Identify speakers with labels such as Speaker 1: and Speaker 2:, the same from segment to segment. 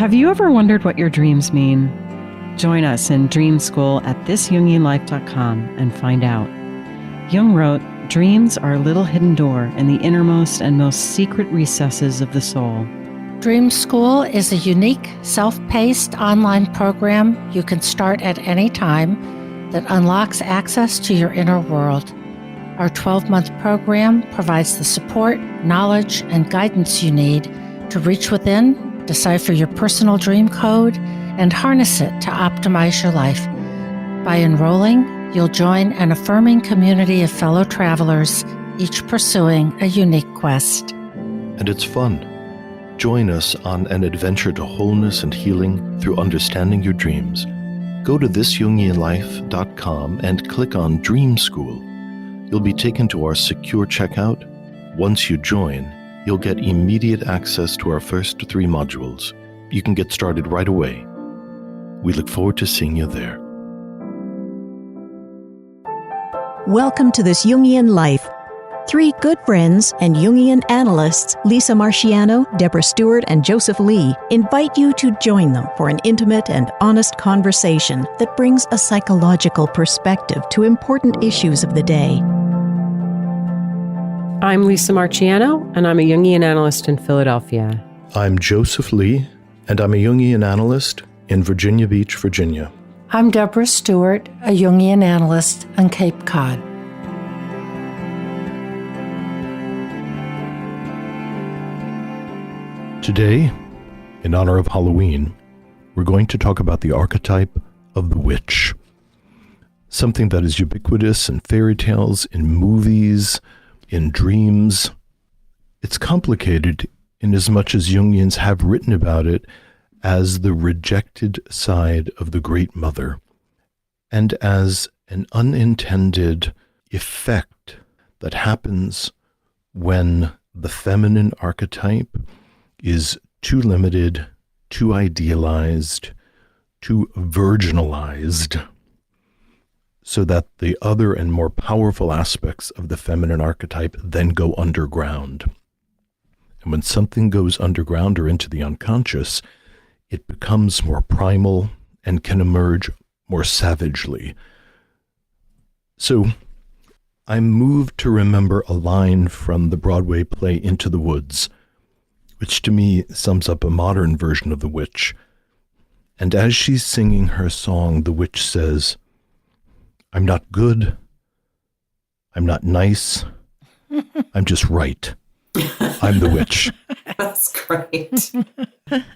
Speaker 1: Have you ever wondered what your dreams mean? Join us in Dream School at thisjungianlife.com and find out. Jung wrote, "Dreams are a little hidden door in the innermost and most secret recesses of the soul."
Speaker 2: Dream School is a unique, self-paced online program you can start at any time that unlocks access to your inner world. Our 12-month program provides the support, knowledge, and guidance you need to reach within, decipher your personal dream code, and harness it to optimize your life. By enrolling, you'll join an affirming community of fellow travelers, each pursuing a unique quest.
Speaker 3: And it's fun. Join us on an adventure to wholeness and healing through understanding your dreams. Go to thisjungianlife.com and click on Dream School. You'll be taken to our secure checkout. Once you join, you'll get immediate access to our first 3 modules. You can get started right away. We look forward to seeing you there.
Speaker 4: Welcome to This Jungian Life. 3 good friends and Jungian analysts, Lisa Marciano, Deborah Stewart, and Joseph Lee, invite you to join them for an intimate and honest conversation that brings a psychological perspective to important issues of the day.
Speaker 5: I'm Lisa Marciano, and I'm a Jungian analyst in Philadelphia.
Speaker 3: I'm Joseph Lee, and I'm a Jungian analyst in Virginia Beach, Virginia.
Speaker 2: I'm Deborah Stewart, a Jungian analyst on Cape Cod.
Speaker 3: Today, in honor of Halloween, we're going to talk about the archetype of the witch. Something that is ubiquitous in fairy tales, in movies, in dreams. It's complicated in as much as Jungians have written about it as the rejected side of the Great Mother, and as an unintended effect that happens when the feminine archetype is too limited, too idealized, too virginalized, so that the other and more powerful aspects of the feminine archetype then go underground. And when something goes underground or into the unconscious, it becomes more primal and can emerge more savagely. So I'm moved to remember a line from the Broadway play Into the Woods, which to me sums up a modern version of the witch. And as she's singing her song, the witch says, "I'm not good. I'm not nice. I'm just right. I'm the witch."
Speaker 6: That's great.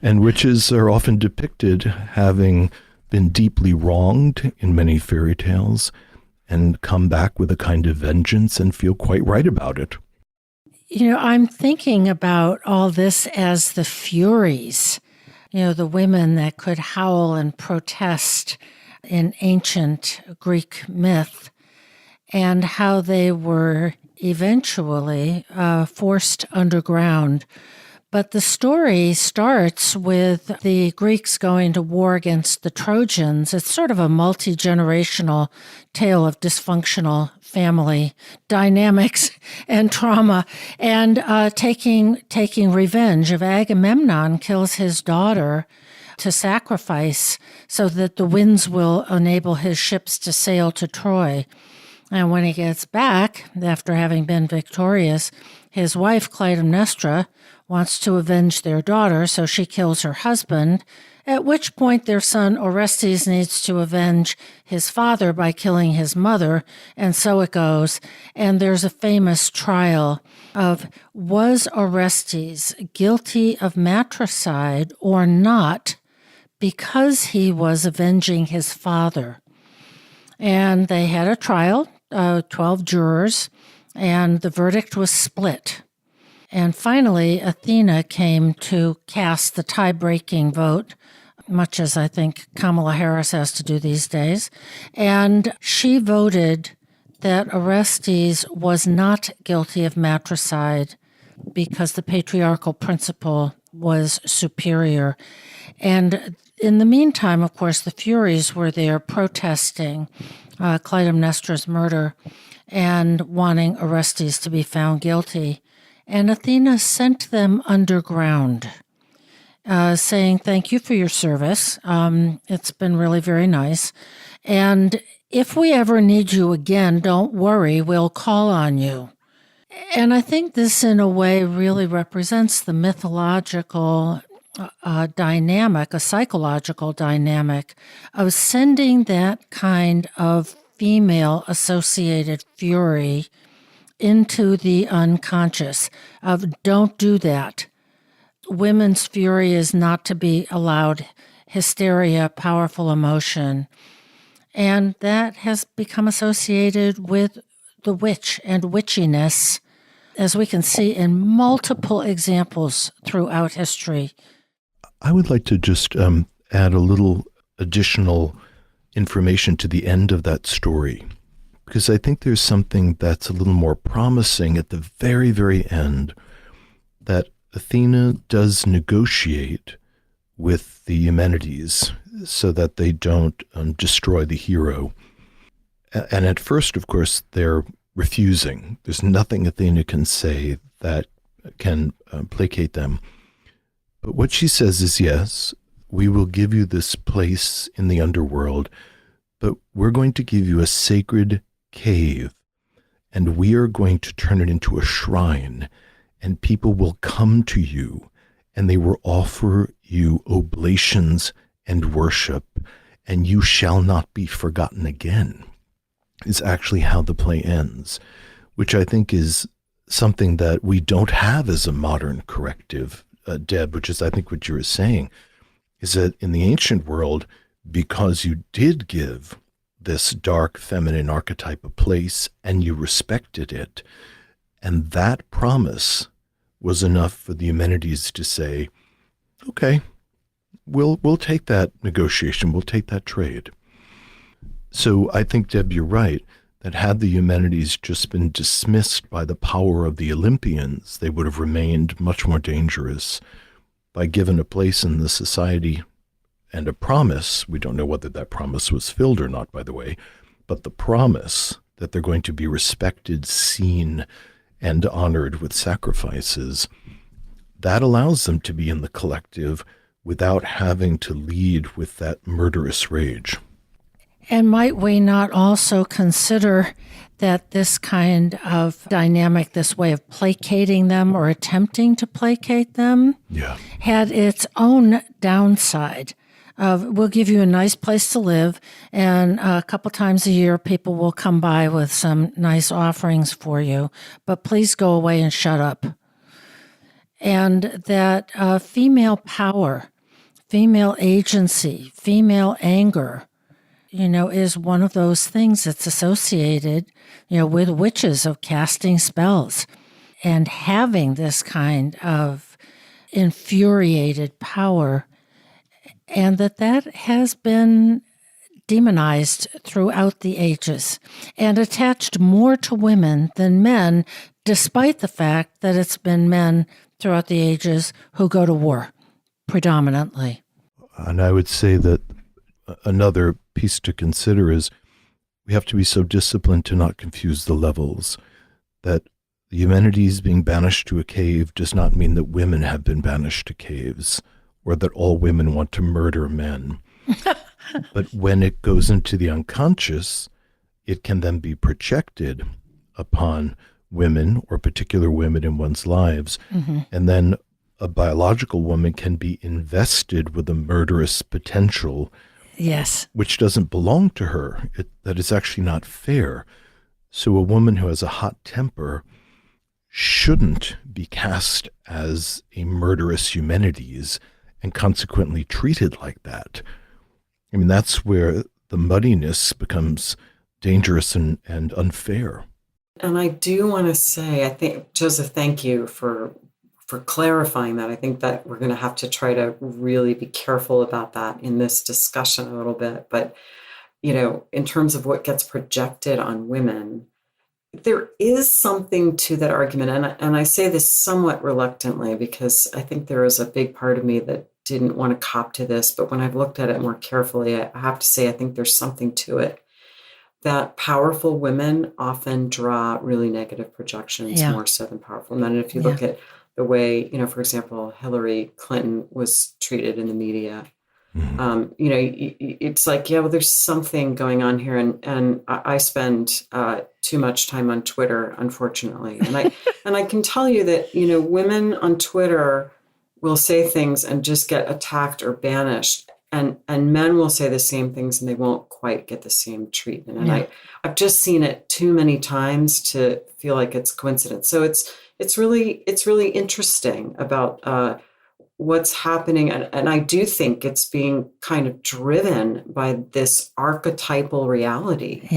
Speaker 3: And witches are often depicted having been deeply wronged in many fairy tales and come back with a kind of vengeance and feel quite right about it.
Speaker 2: You know, I'm thinking about all this as the Furies, the women that could howl and protest in ancient Greek myth, and how they were eventually forced underground. But the story starts with the Greeks going to war against the Trojans. It's sort of a multi-generational tale of dysfunctional family dynamics and trauma, and taking revenge. If Agamemnon kills his daughter to sacrifice so that the winds will enable his ships to sail to Troy. And when he gets back, after having been victorious, his wife, Clytemnestra, wants to avenge their daughter, so she kills her husband, at which point their son Orestes needs to avenge his father by killing his mother, and so it goes. And there's a famous trial of, was Orestes guilty of matricide or not, because he was avenging his father? And they had a trial, 12 jurors, and the verdict was split. And finally, Athena came to cast the tie-breaking vote, much as I think Kamala Harris has to do these days. And she voted that Orestes was not guilty of matricide because the patriarchal principle was superior. And in the meantime, of course, the Furies were there protesting Clytemnestra's murder and wanting Orestes to be found guilty. And Athena sent them underground. saying thank you for your service. It's been really very nice. And if we ever need you again, don't worry, we'll call on you. And I think this, in a way, really represents the mythological dynamic, a psychological dynamic of sending that kind of female-associated fury into the unconscious, of don't do that. Women's fury is not to be allowed, hysteria, powerful emotion. And that has become associated with the witch and witchiness, as we can see in multiple examples throughout history.
Speaker 3: I would like to just add a little additional information to the end of that story, because I think there's something that's a little more promising at the very, very end, that Athena does negotiate with the Eumenides so that they don't destroy the hero. And at first, of course, they're refusing. There's nothing Athena can say that can placate them. But what she says is, yes, we will give you this place in the underworld, but we're going to give you a sacred cave, and we are going to turn it into a shrine, and people will come to you, and they will offer you oblations and worship, and you shall not be forgotten again, is actually how the play ends, which I think is something that we don't have as a modern corrective, Deb, which is, I think, what you were saying, is that in the ancient world, because you did give this dark feminine archetype a place and you respected it, and that promise was enough for the Eumenides to say, okay, we'll take that negotiation, we'll take that trade. So I think, Deb, you're right, that had the Eumenides just been dismissed by the power of the Olympians, they would have remained much more dangerous. By given a place in the society and a promise, we don't know whether that promise was filled or not, by the way, but the promise that they're going to be respected, seen, and honored with sacrifices, that allows them to be in the collective without having to lead with that murderous rage.
Speaker 2: And might we not also consider that this kind of dynamic, this way of placating them or attempting to placate them, had its own downside of, we'll give you a nice place to live, and a couple times a year people will come by with some nice offerings for you, but please go away and shut up. And that female power, female agency, female anger, is one of those things that's associated, with witches, of casting spells and having this kind of infuriated power, and that has been demonized throughout the ages and attached more to women than men, despite the fact that it's been men throughout the ages who go to war predominantly.
Speaker 3: And I would say that another piece to consider is we have to be so disciplined to not confuse the levels, that the Eumenides being banished to a cave does not mean that women have been banished to caves, or that all women want to murder men. But when it goes into the unconscious, it can then be projected upon women or particular women in one's lives. Mm-hmm. And then a biological woman can be invested with a murderous potential,
Speaker 2: yes,
Speaker 3: which doesn't belong to her. That is actually not fair. So a woman who has a hot temper shouldn't be cast as a murderous Eumenides and consequently treated like that. I mean, that's where the muddiness becomes dangerous and unfair.
Speaker 6: And I do want to say, I think, Joseph, thank you for clarifying that. I think that we're going to have to try to really be careful about that in this discussion a little bit. But, in terms of what gets projected on women, there is something to that argument. And I say this somewhat reluctantly because I think there is a big part of me that didn't want to cop to this. But when I've looked at it more carefully, I have to say I think there's something to it. That powerful women often draw really negative projections more so than powerful men. And if you look at the way, for example, Hillary Clinton was treated in the media. It's like, yeah, well, there's something going on here. And I spend too much time on Twitter, unfortunately. And I can tell you that, women on Twitter will say things and just get attacked or banished. And men will say the same things and they won't quite get the same treatment. And I've just seen it too many times to feel like it's coincidence. So it's really interesting about what's happening. And I do think it's being kind of driven by this archetypal reality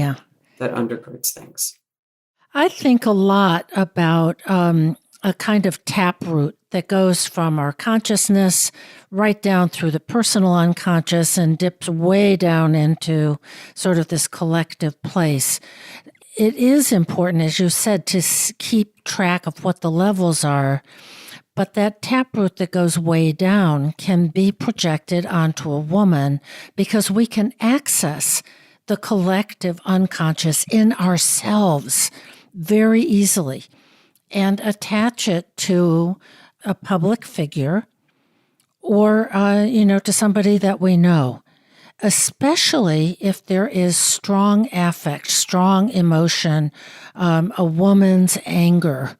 Speaker 6: that undergirds things.
Speaker 2: I think a lot about a kind of taproot that goes from our consciousness right down through the personal unconscious and dips way down into sort of this collective place. It is important, as you said, to keep track of what the levels are, but that taproot that goes way down can be projected onto a woman because we can access the collective unconscious in ourselves very easily and attach it to a public figure or, to somebody that we know, especially if there is strong affect, strong emotion, a woman's anger,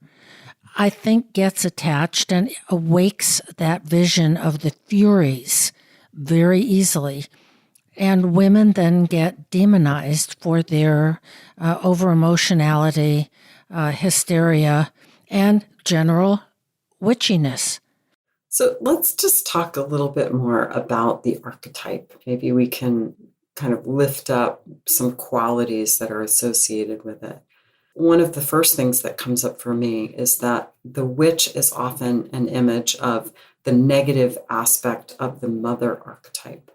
Speaker 2: I think gets attached and awakes that vision of the Furies very easily. And women then get demonized for their over-emotionality, hysteria, and general witchiness.
Speaker 6: So let's just talk a little bit more about the archetype. Maybe we can kind of lift up some qualities that are associated with it. One of the first things that comes up for me is that the witch is often an image of the negative aspect of the mother archetype.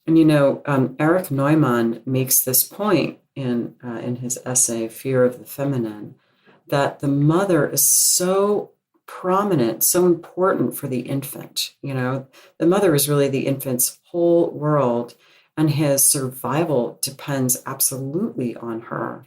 Speaker 6: And Erich Neumann makes this point in his essay, Fear of the Feminine, that the mother is so prominent, so important for the infant. The mother is really the infant's whole world, and his survival depends absolutely on her.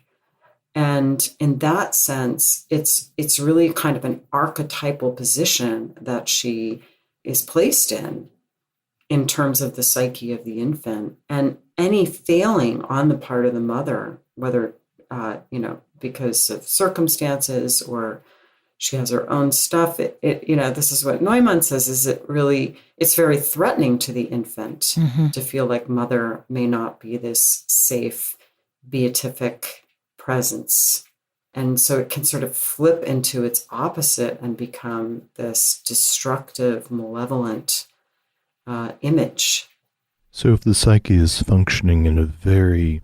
Speaker 6: And in that sense, it's really kind of an archetypal position that she is placed in terms of the psyche of the infant. And any failing on the part of the mother, whether, because of circumstances or she has her own stuff, this is what Neumann says, is it's very threatening to the infant to feel like mother may not be this safe, beatific presence. And so it can sort of flip into its opposite and become this destructive, malevolent image.
Speaker 3: So if the psyche is functioning in a very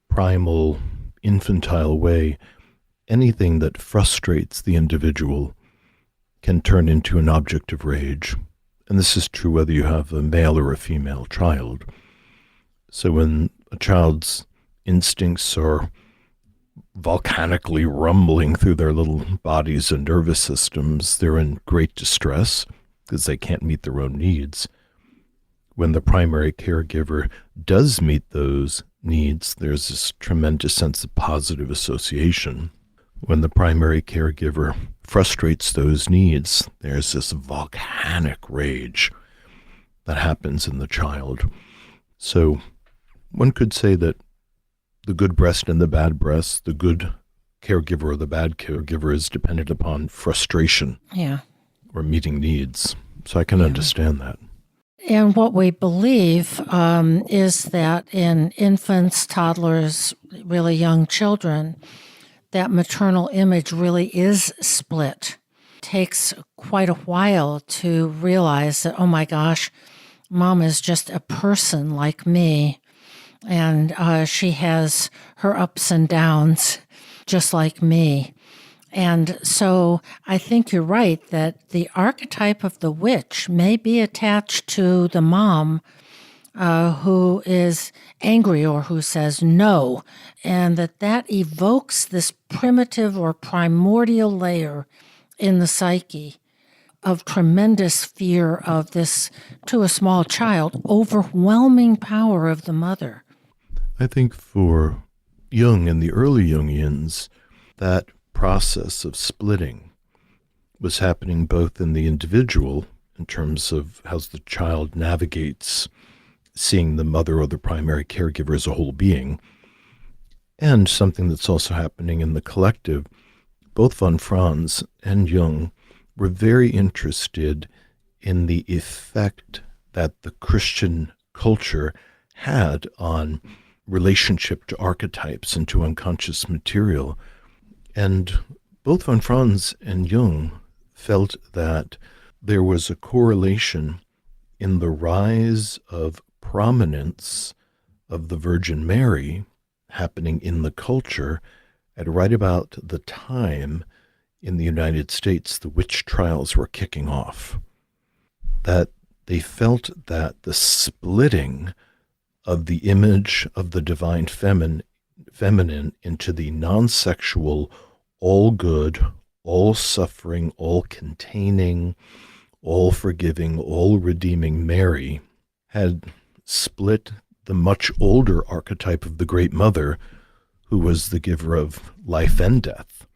Speaker 3: primal, infantile way, anything that frustrates the individual can turn into an object of rage. And this is true whether you have a male or a female child. So when a child's instincts are volcanically rumbling through their little bodies and nervous systems, they're in great distress because they can't meet their own needs. When the primary caregiver does meet those needs, there's this tremendous sense of positive association. When the primary caregiver frustrates those needs, there's this volcanic rage that happens in the child. So one could say that the good breast and the bad breast, the good caregiver or the bad caregiver is dependent upon frustration or meeting needs. So I can understand that.
Speaker 2: And what we believe is that in infants, toddlers, really young children, that maternal image really is split. It takes quite a while to realize that, oh my gosh, mom is just a person like me. And she has her ups and downs just like me. And so I think you're right that the archetype of the witch may be attached to the mom who is angry or who says no, and that evokes this primitive or primordial layer in the psyche of tremendous fear of this, to a small child, overwhelming power of the mother.
Speaker 3: I think for Jung and the early Jungians, that process of splitting was happening both in the individual, in terms of how the child navigates seeing the mother or the primary caregiver as a whole being, and something that's also happening in the collective. Both von Franz and Jung were very interested in the effect that the Christian culture had on relationship to archetypes and to unconscious material. And both von Franz and Jung felt that there was a correlation in the rise of prominence of the Virgin Mary happening in the culture at right about the time in the United States the witch trials were kicking off. That they felt that the splitting of the image of the divine feminine into the non-sexual, all good, all suffering, all containing, all forgiving, all redeeming Mary had split the much older archetype of the Great Mother, who was the giver of life and death,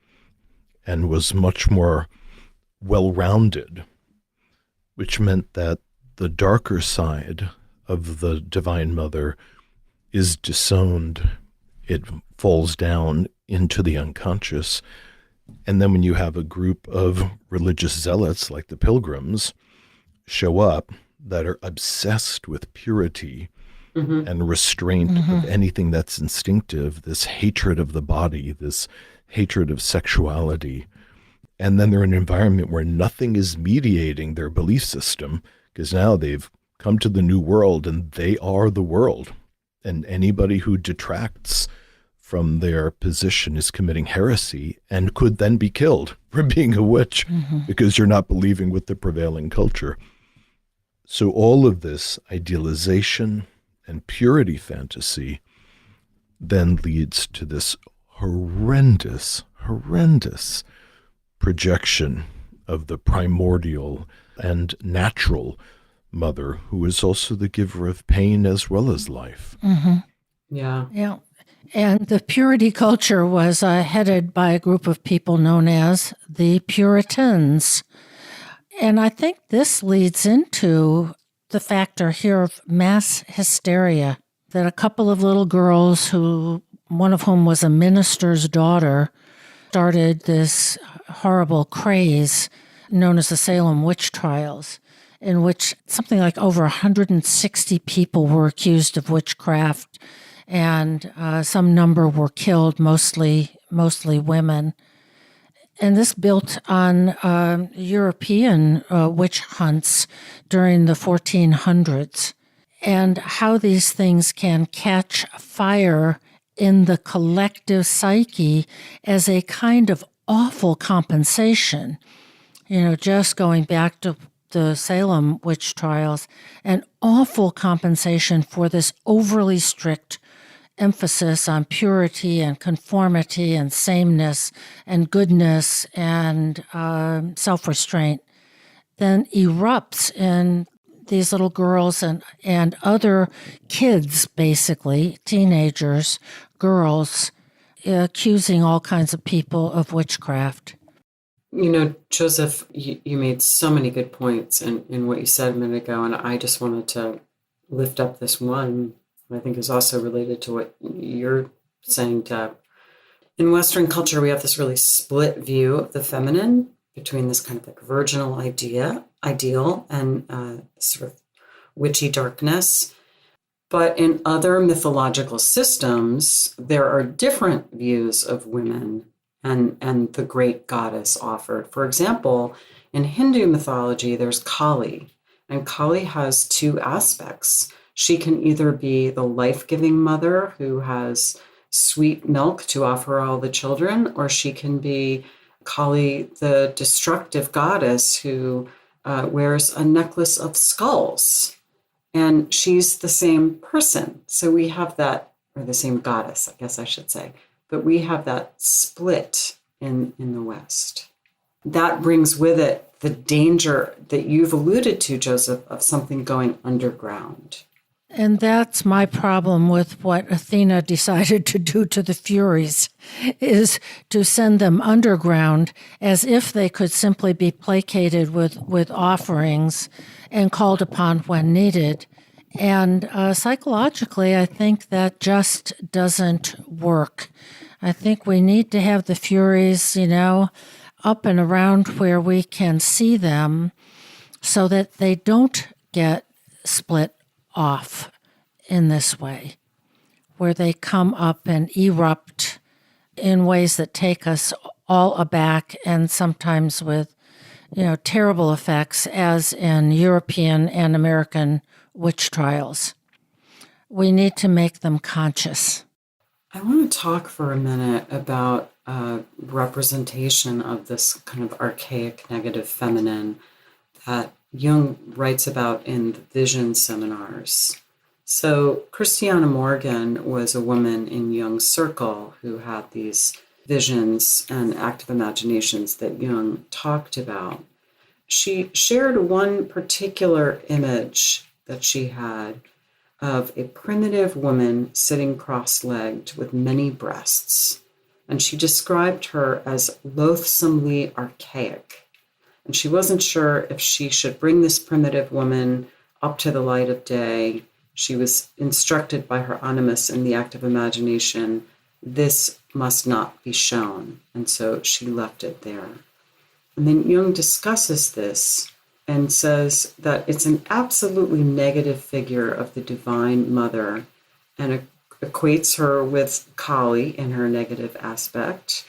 Speaker 3: and was much more well-rounded, which meant that the darker side of the Divine Mother is disowned. It falls down into the unconscious. And then when you have a group of religious zealots like the Pilgrims show up that are obsessed with purity and restraint of anything that's instinctive, this hatred of the body, this hatred of sexuality, and then they're in an environment where nothing is mediating their belief system, because now they've come to the new world and they are the world. And anybody who detracts from their position is committing heresy and could then be killed for being a witch because you're not believing with the prevailing culture. So all of this idealization and purity fantasy then leads to this horrendous projection of the primordial and natural mother, who is also the giver of pain as well as life.
Speaker 2: Yeah. And the purity culture was headed by a group of people known as the Puritans. And I think this leads into the factor here of mass hysteria, that a couple of little girls, who one of whom was a minister's daughter, started this horrible craze known as the Salem witch trials, in which something like over 160 people were accused of witchcraft, and some number were killed, mostly women. And this built on European witch hunts during the 1400s, and how these things can catch fire in the collective psyche as a kind of awful compensation. You know, just going back to the Salem witch trials, an awful compensation for this overly strict emphasis on purity and conformity and sameness and goodness and self-restraint, then erupts in these little girls and other kids, basically, teenagers, girls, accusing all kinds of people of witchcraft.
Speaker 6: You know, Joseph, you made so many good points in what you said a minute ago, and I just wanted to lift up this one, I think is also related to what you're saying, Deb. In Western culture, we have this really split view of the feminine between this kind of like virginal ideal and sort of witchy darkness. But in other mythological systems, there are different views of women and the great goddess offered. For example, in Hindu mythology, there's Kali, and Kali has two aspects. She can either be the life-giving mother who has sweet milk to offer all the children, or she can be Kali, the destructive goddess who wears a necklace of skulls. And she's the same person. So we have that, or the same goddess, I guess I should say. But we have that split in the West. That brings with it the danger that you've alluded to, Joseph, of something going underground.
Speaker 2: And that's my problem with what Athena decided to do to the Furies, is to send them underground as if they could simply be placated with offerings and called upon when needed. And psychologically, I think that just doesn't work. I think we need to have the Furies, up and around where we can see them so that they don't get split off in this way, where they come up and erupt in ways that take us all aback and sometimes with, terrible effects, as in European and American witch trials. We need to make them conscious.
Speaker 6: I want to talk for a minute about representation of this kind of archaic negative feminine that Jung writes about in the vision seminars. So Christiana Morgan was a woman in Jung's circle who had these visions and active imaginations that Jung talked about. She shared one particular image that she had of a primitive woman sitting cross-legged with many breasts. And she described her as loathsomely archaic. And she wasn't sure if she should bring this primitive woman up to the light of day. She was instructed by her animus in the active imagination, this must not be shown. And so she left it there. And then Jung discusses this and says that it's an absolutely negative figure of the Divine Mother and equates her with Kali in her negative aspect,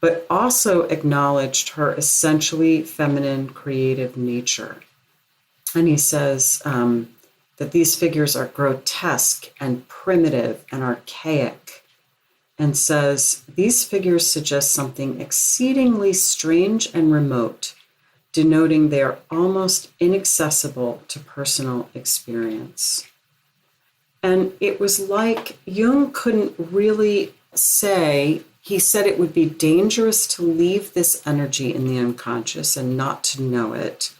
Speaker 6: but also acknowledged her essentially feminine creative nature. And he says that these figures are grotesque and primitive and archaic, and says these figures suggest something exceedingly strange and remote, denoting they are almost inaccessible to personal experience. And it was like Jung couldn't really say, he said it would be dangerous to leave this energy in the unconscious and not to know it.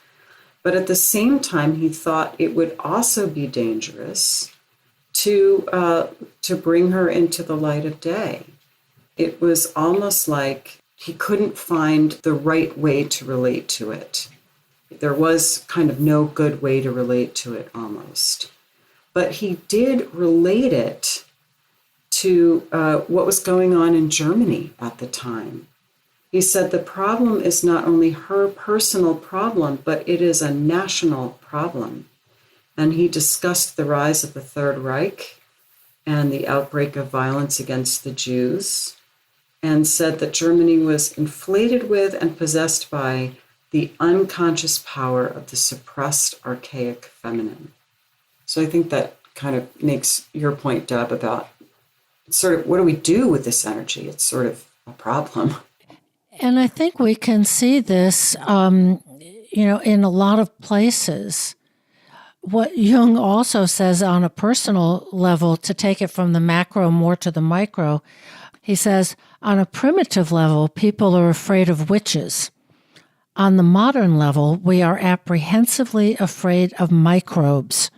Speaker 6: But at the same time, he thought it would also be dangerous to bring her into the light of day. It was almost like he couldn't find the right way to relate to it. There was kind of no good way to relate to it almost. But he did relate it to what was going on in Germany at the time. He said the problem is not only her personal problem, but it is a national problem. And he discussed the rise of the Third Reich and the outbreak of violence against the Jews, and said that Germany was inflated with and possessed by the unconscious power of the suppressed archaic feminine. So I think that kind of makes your point, Deb, about sort of what do we do with this energy? It's sort of a problem.
Speaker 2: And I think we can see this, in a lot of places. What Jung also says on a personal level, to take it from the macro more to the micro, he says, on a primitive level, people are afraid of witches. On the modern level, we are apprehensively afraid of microbes.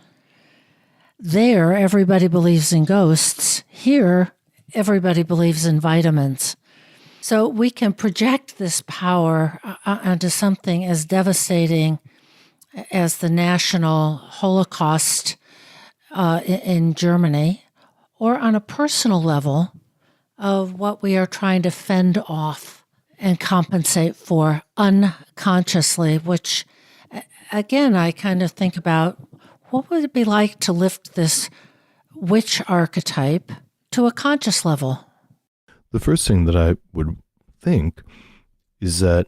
Speaker 2: There, everybody believes in ghosts. Here, everybody believes in vitamins. So we can project this power onto something as devastating as the national Holocaust in Germany, or on a personal level of what we are trying to fend off and compensate for unconsciously, which, again, I kind of think about what would it be like to lift this witch archetype to a conscious level?
Speaker 3: The first thing that I would think is that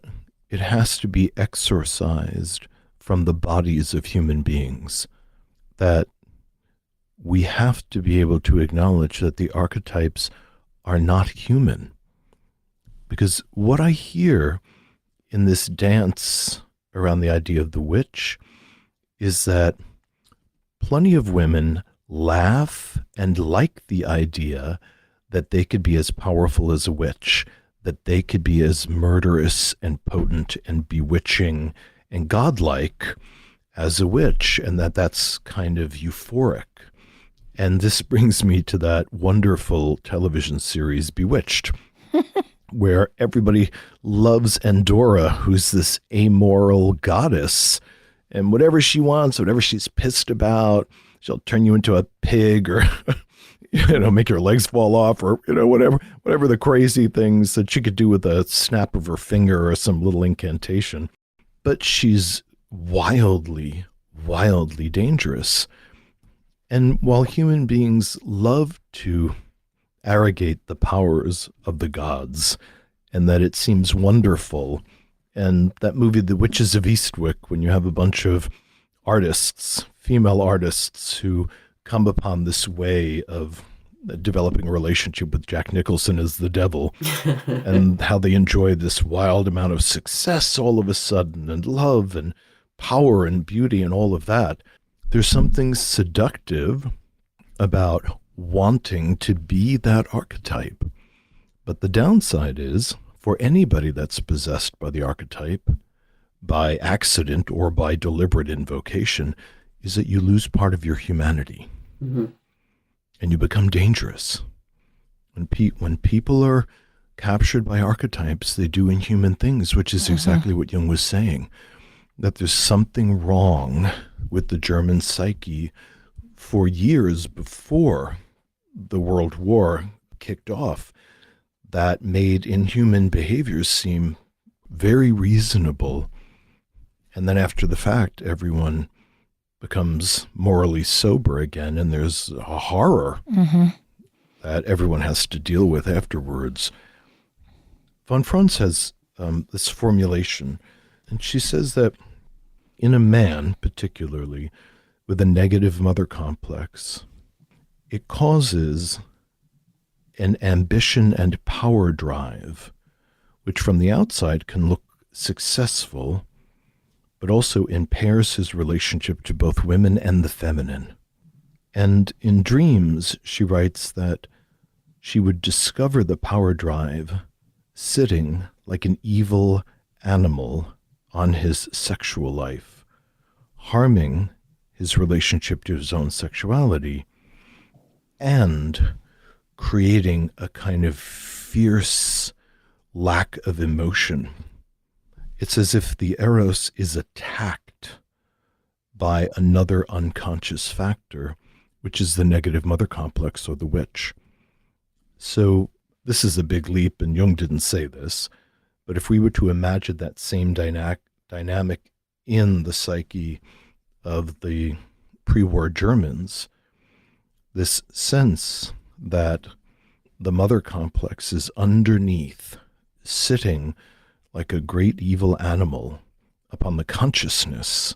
Speaker 3: it has to be exorcised from the bodies of human beings, that we have to be able to acknowledge that the archetypes are not human. Because what I hear in this dance around the idea of the witch is that plenty of women laugh and like the idea that they could be as powerful as a witch, that they could be as murderous and potent and bewitching and godlike as a witch, and that's kind of euphoric. And this brings me to that wonderful television series, Bewitched, where everybody loves Endora, who's this amoral goddess. And whatever she wants, whatever she's pissed about, she'll turn you into a pig or, make your legs fall off or, whatever the crazy things that she could do with a snap of her finger or some little incantation. But she's wildly, wildly dangerous. And while human beings love to arrogate the powers of the gods and that it seems wonderful, and that movie, The Witches of Eastwick, when you have a bunch of artists, female artists, who come upon this way of developing a relationship with Jack Nicholson as the devil, and how they enjoy this wild amount of success all of a sudden, and love and power and beauty and all of that. There's something seductive about wanting to be that archetype. But the downside is, for anybody that's possessed by the archetype, by accident or by deliberate invocation, is that you lose part of your humanity. Mm-hmm. And you become dangerous. When people are captured by archetypes, they do inhuman things, which is exactly what Jung was saying, that there's something wrong with the German psyche for years before the World War kicked off that made inhuman behaviors seem very reasonable. And then after the fact, everyone becomes morally sober again, and there's a horror that everyone has to deal with afterwards. Von Franz has this formulation, and she says that in a man, particularly with a negative mother complex, it causes an ambition and power drive, which from the outside can look successful, but also impairs his relationship to both women and the feminine. And in dreams, she writes that she would discover the power drive sitting like an evil animal on his sexual life, harming his relationship to his own sexuality and creating a kind of fierce lack of emotion. It's as if the eros is attacked by another unconscious factor, which is the negative mother complex or the witch. So this is a big leap, and Jung didn't say this, but if we were to imagine that same dynamic in the psyche of the pre-war Germans, this sense that the mother complex is underneath, sitting like a great evil animal upon the consciousness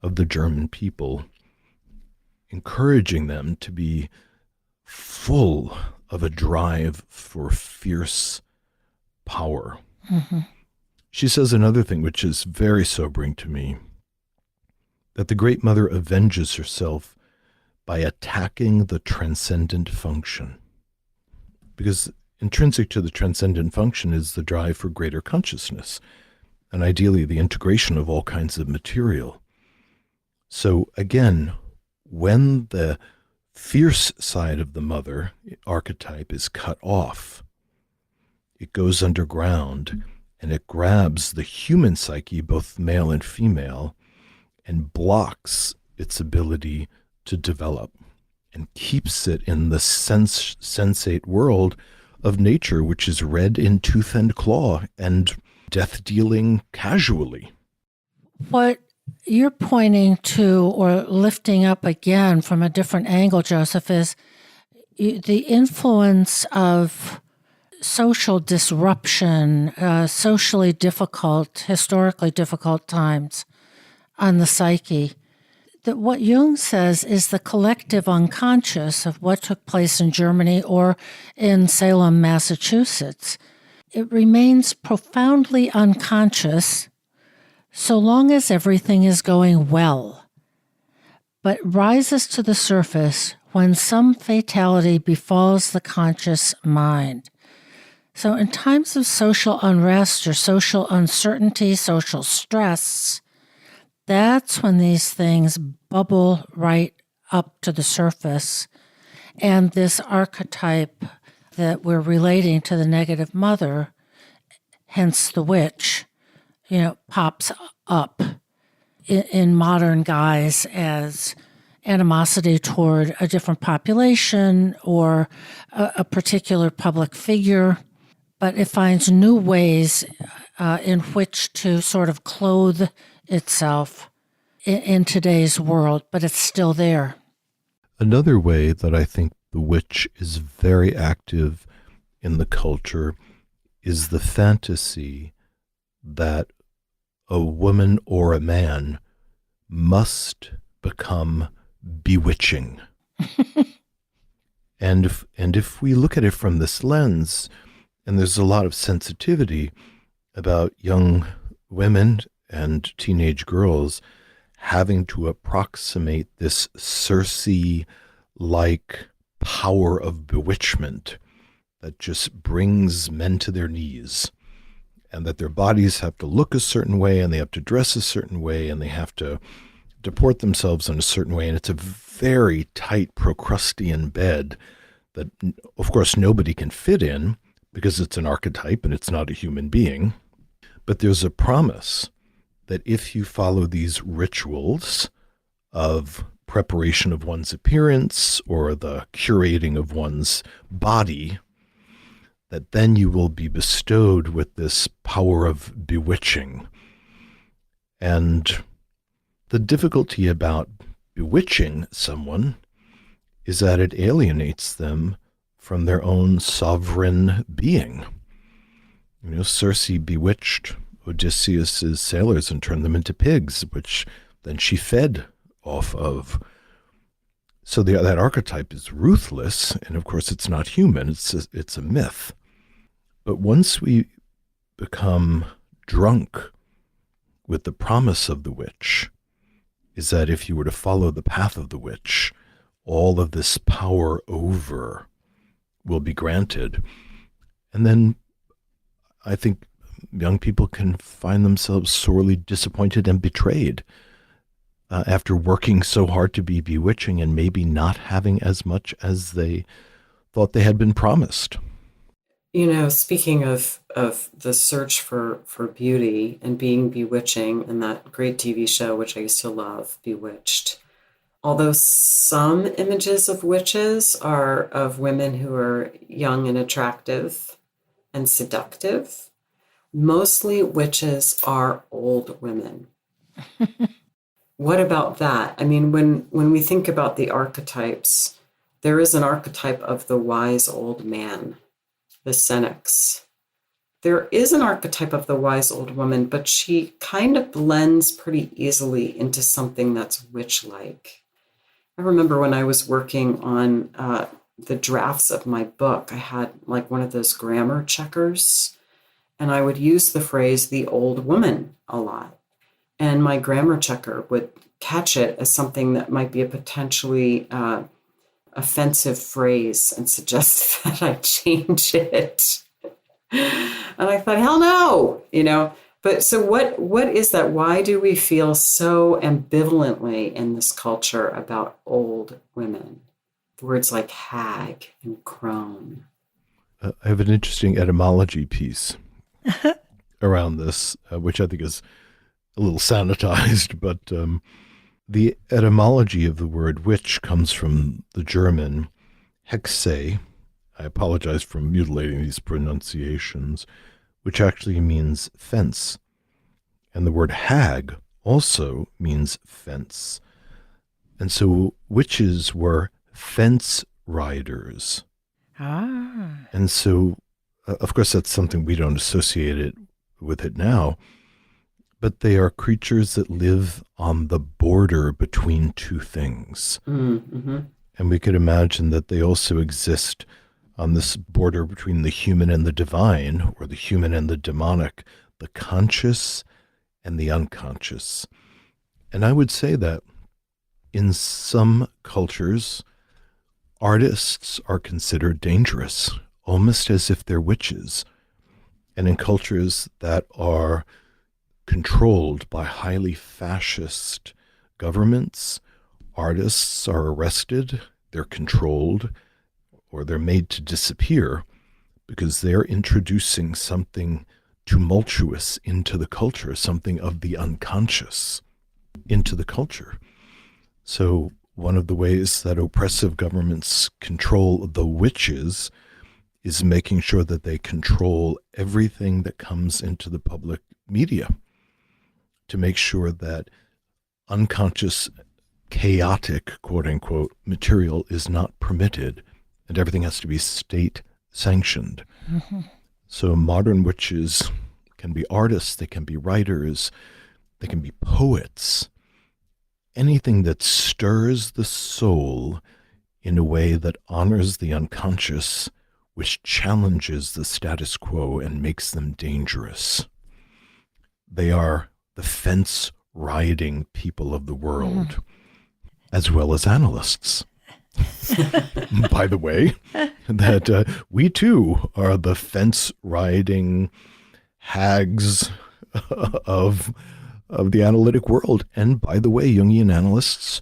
Speaker 3: of the German people, encouraging them to be full of a drive for fierce power. Mm-hmm. She says another thing which is very sobering to me, that the Great Mother avenges herself by attacking the transcendent function. Because intrinsic to the transcendent function is the drive for greater consciousness, and ideally the integration of all kinds of material. So again, when the fierce side of the mother archetype is cut off, it goes underground and it grabs the human psyche, both male and female, and blocks its ability to develop and keeps it in the sensate world of nature, which is red in tooth and claw and death-dealing casually.
Speaker 2: What you're pointing to or lifting up again from a different angle, Joseph, is the influence of social disruption, socially difficult, historically difficult times on the psyche. That what Jung says is the collective unconscious of what took place in Germany or in Salem, Massachusetts. It remains profoundly unconscious so long as everything is going well, but rises to the surface when some fatality befalls the conscious mind. So in times of social unrest or social uncertainty, social stress, that's when these things bubble right up to the surface And this archetype that we're relating to the negative mother, hence the witch, pops up in modern guise as animosity toward a different population or a particular public figure. But it finds new ways in which to sort of clothe itself in today's world, but it's still there.
Speaker 3: Another way that I think the witch is very active in the culture is the fantasy that a woman or a man must become bewitching. and if we look at it from this lens, and there's a lot of sensitivity about young women and teenage girls having to approximate this Circe-like power of bewitchment that just brings men to their knees, and that their bodies have to look a certain way, and they have to dress a certain way, and they have to deport themselves in a certain way. And it's a very tight Procrustean bed that, of course, nobody can fit in because it's an archetype and it's not a human being. But there's a promise that if you follow these rituals of preparation of one's appearance or the curating of one's body, that then you will be bestowed with this power of bewitching. And the difficulty about bewitching someone is that it alienates them from their own sovereign being. Circe bewitched Odysseus's sailors and turned them into pigs, which then she fed off of. So that archetype is ruthless, and of course it's not human, it's a myth. But once we become drunk with the promise of the witch, is that if you were to follow the path of the witch, all of this power over will be granted. And then I think young people can find themselves sorely disappointed and betrayed after working so hard to be bewitching and maybe not having as much as they thought they had been promised.
Speaker 6: Speaking of the search for beauty and being bewitching, and that great TV show, which I used to love, Bewitched, although some images of witches are of women who are young and attractive and seductive, mostly witches are old women. What about that? I mean, when we think about the archetypes, there is an archetype of the wise old man, the Senex. There is an archetype of the wise old woman, but she kind of blends pretty easily into something that's witch-like. I remember when I was working on the drafts of my book, I had like one of those grammar checkers, and I would use the phrase the old woman a lot. And my grammar checker would catch it as something that might be a potentially offensive phrase and suggest that I change it. And I thought, hell no, But so what is that? Why do we feel so ambivalently in this culture about old women? Words like hag and crone.
Speaker 3: I have an interesting etymology piece around this, which I think is a little sanitized, but the etymology of the word witch comes from the German hexe. I apologize for mutilating these pronunciations, which actually means fence. And the word hag also means fence. And so witches were fence riders.
Speaker 2: Ah.
Speaker 3: And so, of course, that's something we don't associate it with it now, but they are creatures that live on the border between two things.
Speaker 6: Mm-hmm.
Speaker 3: And we could imagine that they also exist on this border between the human and the divine, or the human and the demonic, the conscious and the unconscious. And I would say that in some cultures, artists are considered dangerous, almost as if they're witches. And in cultures that are controlled by highly fascist governments, artists are arrested they're controlled, or they're made to disappear because they're introducing something tumultuous into the culture, something of the unconscious into the culture. So one of the ways that oppressive governments control the witches is making sure that they control everything that comes into the public media, to make sure that unconscious, chaotic, quote unquote, material is not permitted, and everything has to be state sanctioned. Mm-hmm. So modern witches can be artists, they can be writers, they can be poets, anything that stirs the soul in a way that honors the unconscious, which challenges the status quo and makes them dangerous. They are the fence-riding people of the world, as well as analysts. By the way, that we too are the fence-riding hags of the analytic world. And by the way, Jungian analysts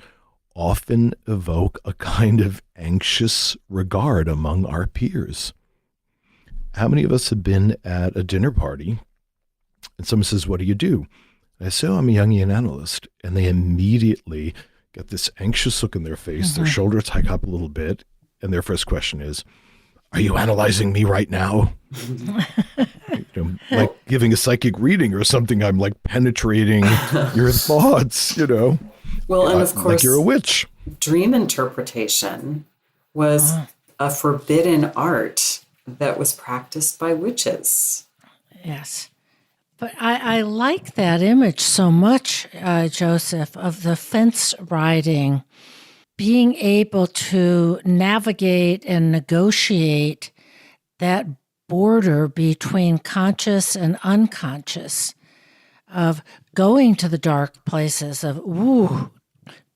Speaker 3: often evoke a kind of anxious regard among our peers. How many of us have been at a dinner party and someone says, "What do you do?" And I say, "Oh, I'm a Jungian analyst." And they immediately get this anxious look in their face, their shoulders hike up a little bit, and their first question is, "Are you analyzing me right now?" Like giving a psychic reading or something. I'm like penetrating your thoughts,
Speaker 6: Well, and of course,
Speaker 3: like you're a witch.
Speaker 6: Dream interpretation was a forbidden art that was practiced by witches.
Speaker 2: Yes. But I like that image so much, Joseph, of the fence riding, being able to navigate and negotiate that border between conscious and unconscious, of going to the dark places of,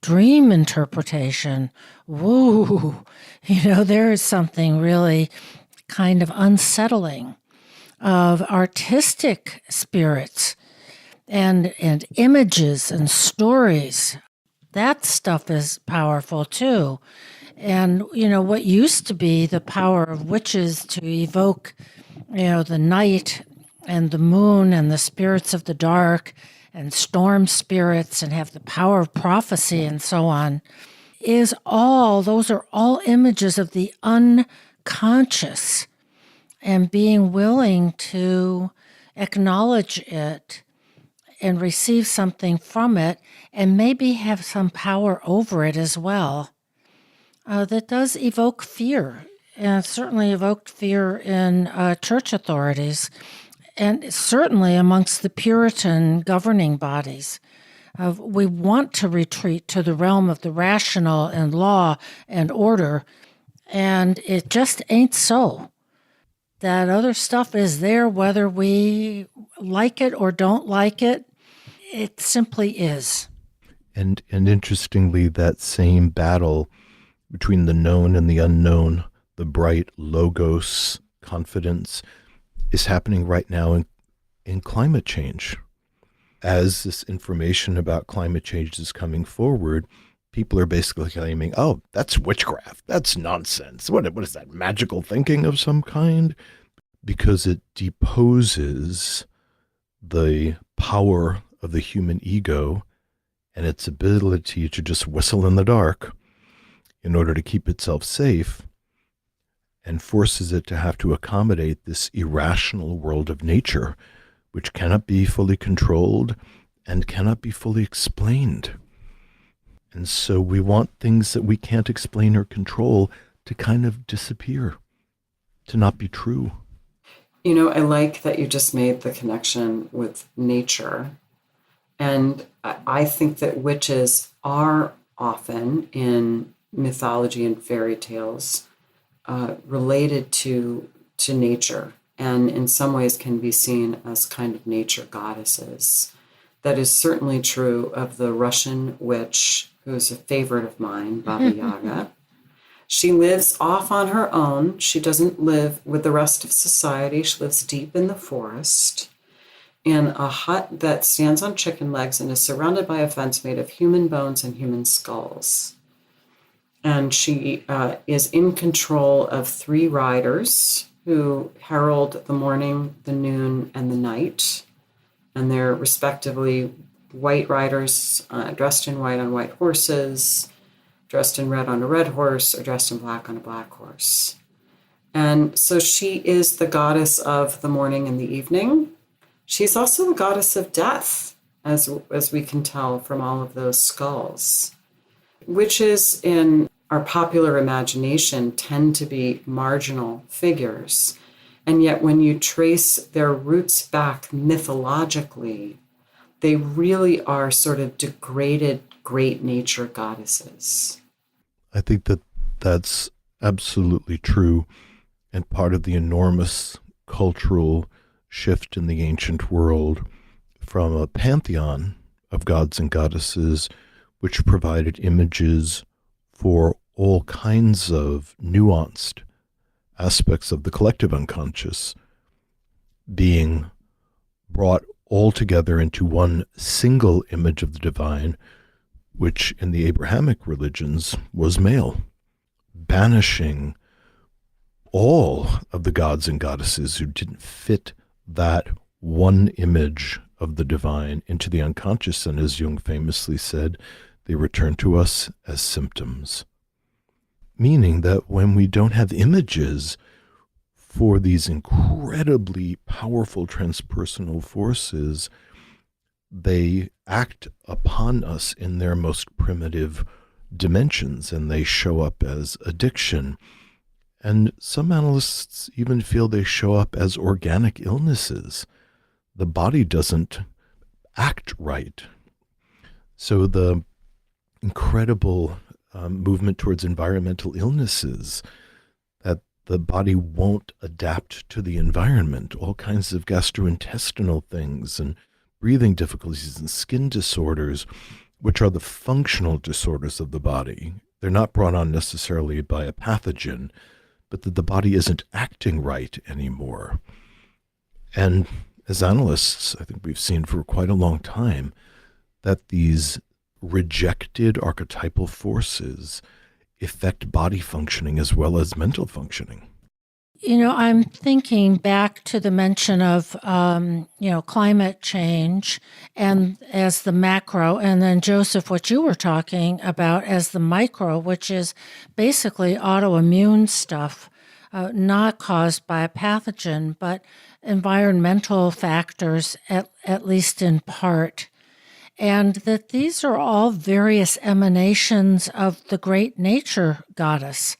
Speaker 2: dream interpretation, there is something really kind of unsettling, of artistic spirits and images and stories. That stuff is powerful too. And, what used to be the power of witches to evoke, the night and the moon and the spirits of the dark and storm spirits and have the power of prophecy and so on, those are all images of the unconscious, and being willing to acknowledge it and receive something from it and maybe have some power over it as well. That does evoke fear, and certainly evoked fear in church authorities, and certainly amongst the Puritan governing bodies. We want to retreat to the realm of the rational and law and order, and it just ain't so. That other stuff is there whether we like it or don't like it. It simply is.
Speaker 3: And interestingly, that same battle between the known and the unknown, the bright logos confidence, is happening right now in climate change. As this information about climate change is coming forward, people are basically claiming, "Oh, that's witchcraft. That's nonsense. What is that, magical thinking of some kind?" Because it deposes the power of the human ego and its ability to just whistle in the dark in order to keep itself safe, and forces it to have to accommodate this irrational world of nature, which cannot be fully controlled and cannot be fully explained. And so we want things that we can't explain or control to kind of disappear, to not be true.
Speaker 6: I like that you just made the connection with nature. And I think that witches are often in mythology and fairy tales related to nature, and in some ways can be seen as kind of nature goddesses. That is certainly true of the Russian witch, who is a favorite of mine, Baba Yaga. She lives off on her own. She doesn't live with the rest of society. She lives deep in the forest in a hut that stands on chicken legs and is surrounded by a fence made of human bones and human skulls. And she is in control of 3 riders who herald the morning, the noon, and the night. And they're respectively white riders dressed in white on white horses, dressed in red on a red horse, or dressed in black on a black horse. And so she is the goddess of the morning and the evening. She's also the goddess of death, as we can tell from all of those skulls. Witches in our popular imagination tend to be marginal figures. And yet when you trace their roots back mythologically, they really are sort of degraded great nature goddesses.
Speaker 3: I think that that's absolutely true, and part of the enormous cultural shift in the ancient world from a pantheon of gods and goddesses, which provided images for all kinds of nuanced aspects of the collective unconscious, being brought all together into one single image of the divine, which in the Abrahamic religions was male, banishing all of the gods and goddesses who didn't fit that one image of the divine into the unconscious. And as Jung famously said, they return to us as symptoms. Meaning that when we don't have images for these incredibly powerful transpersonal forces, they act upon us in their most primitive dimensions, and they show up as addiction. And some analysts even feel they show up as organic illnesses. The body doesn't act right. So the incredible movement towards environmental illnesses, that the body won't adapt to the environment, all kinds of gastrointestinal things and breathing difficulties and skin disorders, which are the functional disorders of the body. They're not brought on necessarily by a pathogen, but that the body isn't acting right anymore. And as analysts, I think we've seen for quite a long time that these rejected archetypal forces affect body functioning as well as mental functioning.
Speaker 2: I'm thinking back to the mention of, climate change and as the macro, and then Joseph, what you were talking about as the micro, which is basically autoimmune stuff, not caused by a pathogen, but environmental factors, at least in part. And that these are all various emanations of the great nature goddess.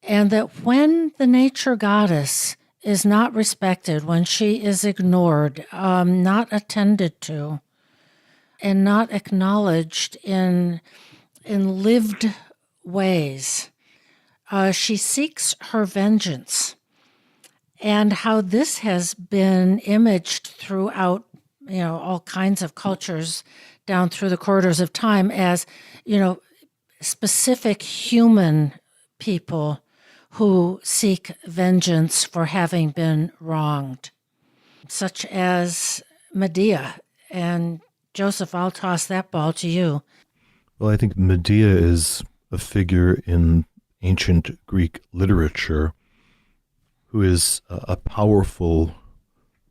Speaker 2: And that when the nature goddess is not respected, when she is ignored, not attended to, and not acknowledged in lived ways, she seeks her vengeance. And how this has been imaged throughout, all kinds of cultures down through the corridors of time as, specific human people who seek vengeance for having been wronged, such as Medea. And Joseph, I'll toss that ball to you.
Speaker 3: Well, I think Medea is a figure in ancient Greek literature who is a powerful,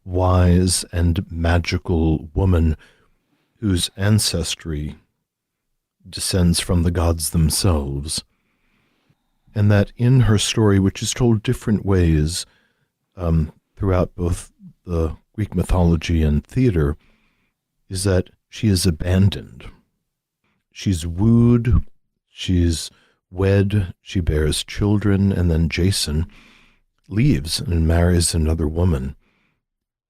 Speaker 3: wise, and magical woman whose ancestry descends from the gods themselves. And that in her story, which is told different ways throughout both the Greek mythology and theater, is that she is abandoned. She's wooed, she's wed, she bears children, and then Jason leaves and marries another woman.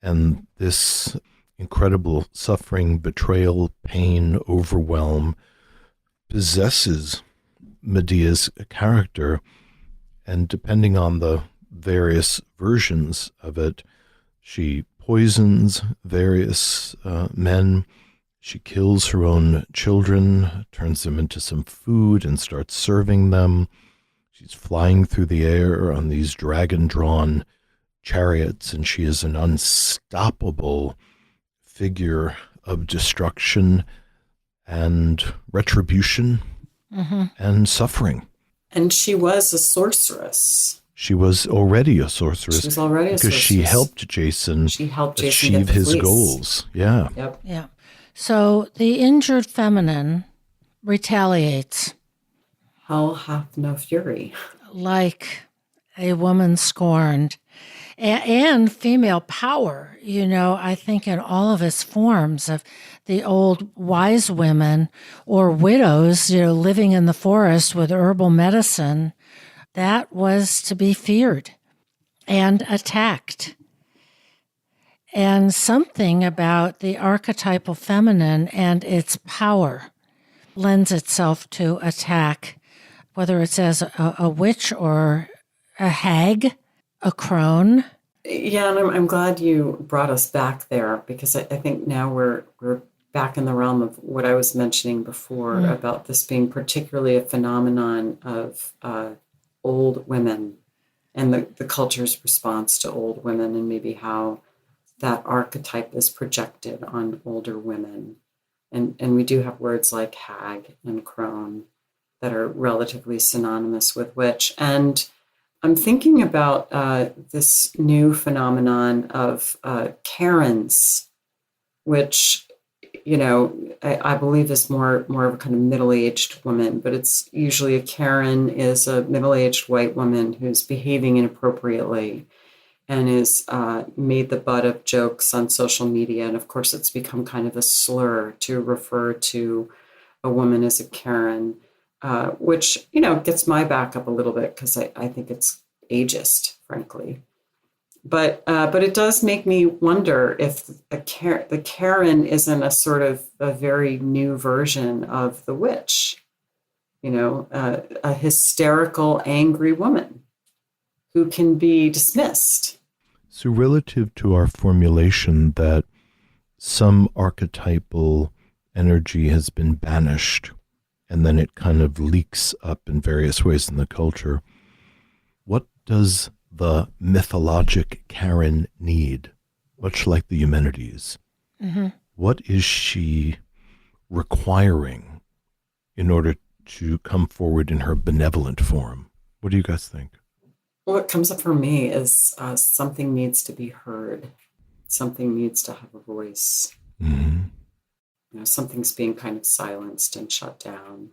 Speaker 3: And this incredible suffering, betrayal, pain, overwhelm possesses Medea's character, and depending on the various versions of it, she poisons various men, she kills her own children, turns them into some food and starts serving them. She's flying through the air on these dragon-drawn chariots, and she is an unstoppable figure of destruction and retribution and suffering.
Speaker 6: And she was a sorceress.
Speaker 3: She was already a sorceress.
Speaker 6: She was already a
Speaker 3: because
Speaker 6: sorceress.
Speaker 3: she helped Jason achieve
Speaker 6: get the
Speaker 3: his
Speaker 6: fleece.
Speaker 3: goals. Yeah.
Speaker 6: Yep.
Speaker 2: Yeah. So the injured feminine retaliates
Speaker 6: Hell hath no fury.
Speaker 2: like a woman scorned. And female power, I think in all of its forms of the old wise women or widows, living in the forest with herbal medicine, that was to be feared and attacked. And something about the archetypal feminine and its power lends itself to attack, whether it's as a witch or a hag, a crone.
Speaker 6: Yeah, and I'm glad you brought us back there, because I think now we're back in the realm of what I was mentioning before about this being particularly a phenomenon of old women and the culture's response to old women, and maybe how that archetype is projected on older women. And we do have words like hag and crone that are relatively synonymous with witch. And I'm thinking about this new phenomenon of Karens, which, I believe is more of a kind of middle-aged woman, but it's usually a Karen is a middle-aged white woman who's behaving inappropriately and is made the butt of jokes on social media. And of course, it's become kind of a slur to refer to a woman as a Karen. Which, gets my back up a little bit, because I think it's ageist, frankly. But it does make me wonder if the Karen isn't a sort of a very new version of the witch, a hysterical, angry woman who can be dismissed.
Speaker 3: So relative to our formulation that some archetypal energy has been banished, and then it kind of leaks up in various ways in the culture, what does the mythologic Karen need? Much like the Eumenides. What is she requiring in order to come forward in her benevolent form? What do you guys think?
Speaker 6: What comes up for me is something needs to be heard. Something needs to have a voice. Something's being kind of silenced and shut down.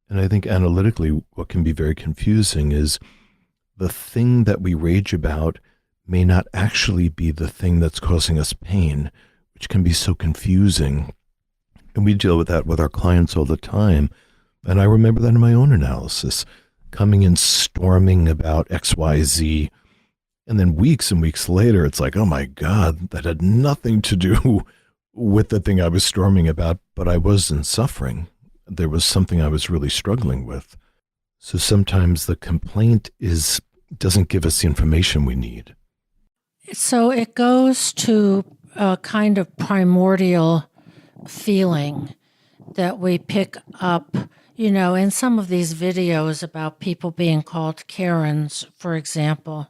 Speaker 3: And I think analytically, what can be very confusing is the thing that we rage about may not actually be the thing that's causing us pain, which can be so confusing. And we deal with that with our clients all the time. And I remember that in my own analysis, coming in storming about XYZ. And then weeks and weeks later, it's like, oh my God, that had nothing to do with the thing I was storming about, but I wasn't suffering. There was something I was really struggling with. So sometimes the complaint doesn't give us the information we need.
Speaker 2: So it goes to a kind of primordial feeling that we pick up, in some of these videos about people being called Karens, for example.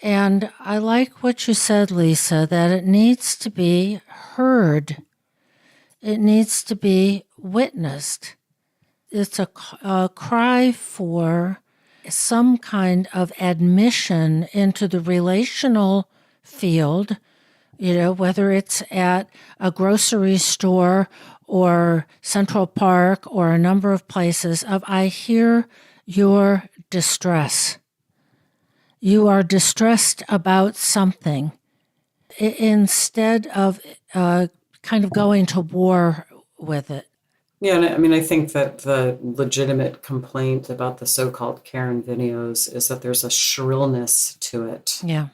Speaker 2: And I like what you said, Lisa, that it needs to be heard. It needs to be witnessed. It's a cry for some kind of admission into the relational field, whether it's at a grocery store or Central Park or a number of places, of I hear your distress. You are distressed about something. Instead of kind of going to war with it.
Speaker 6: Yeah, and I think that the legitimate complaint about the so-called Karen videos is that there's a shrillness to it.
Speaker 2: Yeah.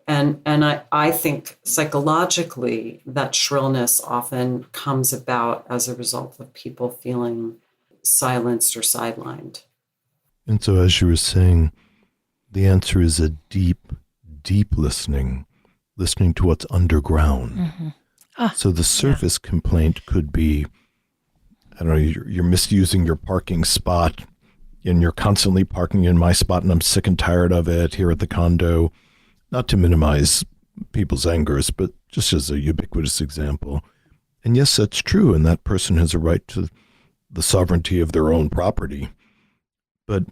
Speaker 6: And I think psychologically that shrillness often comes about as a result of people feeling silenced or sidelined.
Speaker 3: And so as you were saying, the answer is a deep, deep listening to what's underground. So the surface complaint could be, I don't know, you're misusing your parking spot and you're constantly parking in my spot and I'm sick and tired of it here at the condo. Not to minimize people's angers, but just as a ubiquitous example. And yes, that's true. And that person has a right to the sovereignty of their own property. But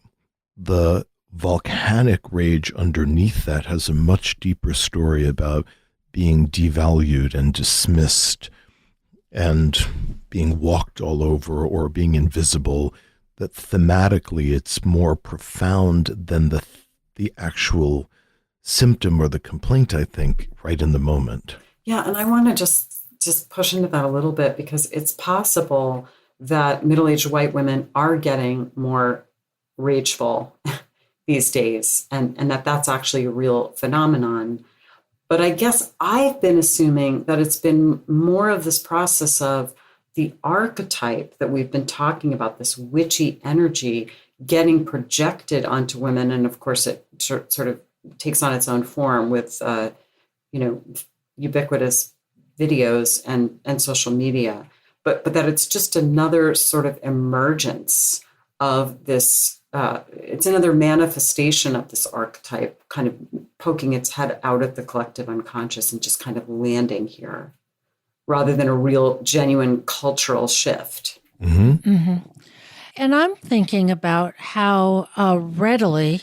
Speaker 3: the volcanic rage underneath that has a much deeper story about being devalued and dismissed and being walked all over or being invisible, that thematically it's more profound than the actual symptom or the complaint, I think, right in the moment.
Speaker 6: Yeah, and I want to just push into that a little bit, because it's possible that middle-aged white women are getting more rageful these days, and that's actually a real phenomenon. But I guess I've been assuming that it's been more of this process of the archetype that we've been talking about, this witchy energy getting projected onto women. And of course, it sort of takes on its own form with, ubiquitous videos and social media. But that it's just another sort of emergence of this. It's another manifestation of this archetype kind of poking its head out at the collective unconscious and just kind of landing here, rather than a real, genuine cultural shift.
Speaker 3: Mm-hmm.
Speaker 2: Mm-hmm. And I'm thinking about how readily,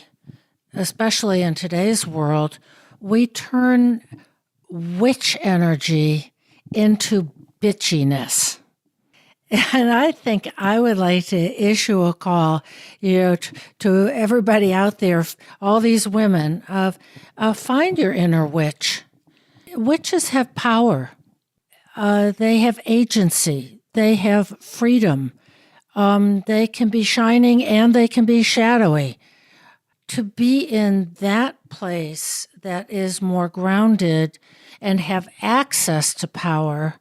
Speaker 2: especially in today's world, we turn witch energy into bitchiness. And I think I would like to issue a call, to everybody out there, all these women, find your inner witch. Witches have power. They have agency. They have freedom. They can be shining and they can be shadowy. To be in that place that is more grounded and have access to power,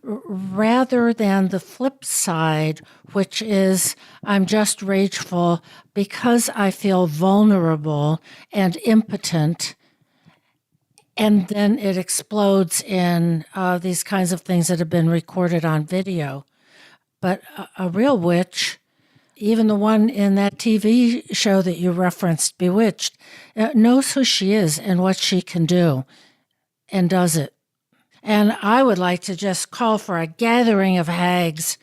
Speaker 2: rather than the flip side, which is I'm just rageful because I feel vulnerable and impotent, and then it explodes in these kinds of things that have been recorded on video. But a real witch, even the one in that TV show that you referenced, Bewitched, knows who she is and what she can do, and does it. And I would like to just call for a gathering of hags,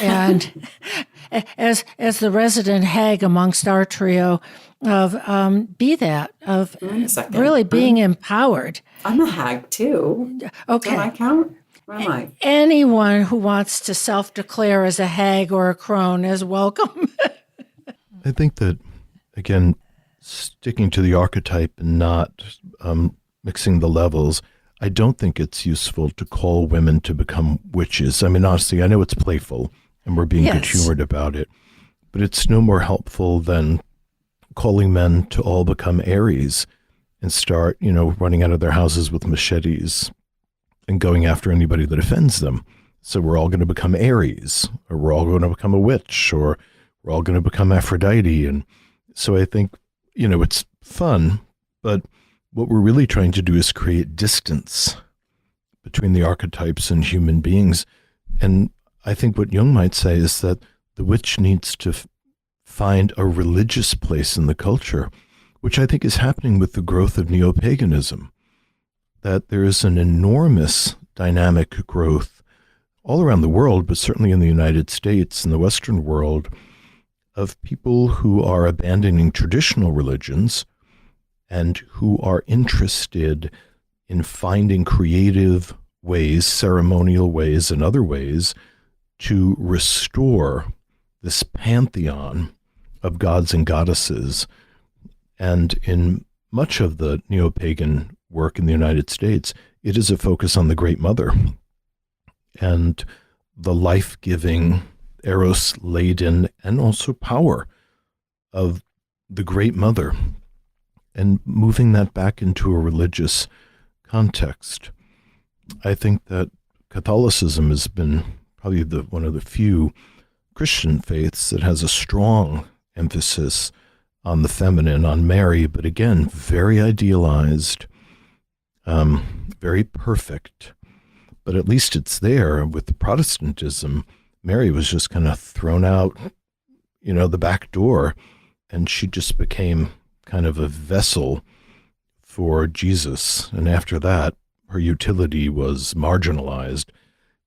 Speaker 2: and as the resident hag amongst our trio, of really being empowered.
Speaker 6: I'm a hag too.
Speaker 2: Okay.
Speaker 6: Don't I count? What am I?
Speaker 2: Anyone who wants to self-declare as a hag or a crone is welcome.
Speaker 3: I think that, again, sticking to the archetype and not mixing the levels, I don't think it's useful to call women to become witches. I mean, honestly, I know it's playful and we're being good-humored about it, but it's no more helpful than calling men to all become Aries and start, running out of their houses with machetes and going after anybody that offends them. So we're all going to become Aries, or we're all going to become a witch, or we're all going to become Aphrodite. And so I think, it's fun, but what we're really trying to do is create distance between the archetypes and human beings. And I think what Jung might say is that the witch needs to find a religious place in the culture, which I think is happening with the growth of Neo-Paganism, that there is an enormous dynamic growth all around the world, but certainly in the United States and the Western world, of people who are abandoning traditional religions and who are interested in finding creative ways, ceremonial ways, and other ways to restore this pantheon of gods and goddesses. And in much of the neo-pagan work in the United States, it is a focus on the Great Mother and the life-giving, eros-laden, and also power of the Great Mother, and moving that back into a religious context. I think that Catholicism has been probably one of the few Christian faiths that has a strong emphasis on the feminine, on Mary, but again, very idealized, very perfect. But at least it's there. With Protestantism, Mary was just kind of thrown out, the back door, and she just became kind of a vessel for Jesus. And after that, her utility was marginalized.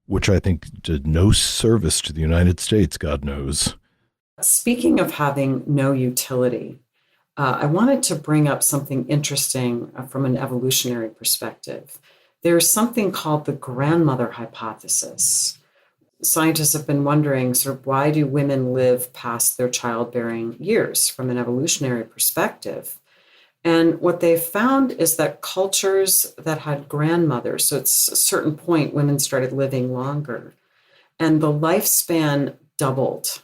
Speaker 3: which I think did no service to the United States, God knows.
Speaker 6: Speaking of having no utility, I wanted to bring up something interesting from an evolutionary perspective. There's something called the grandmother hypothesis. Scientists have been wondering sort of why do women live past their childbearing years from an evolutionary perspective? And what they found is that cultures that had grandmothers, so it's a certain point women started living longer, and the lifespan doubled.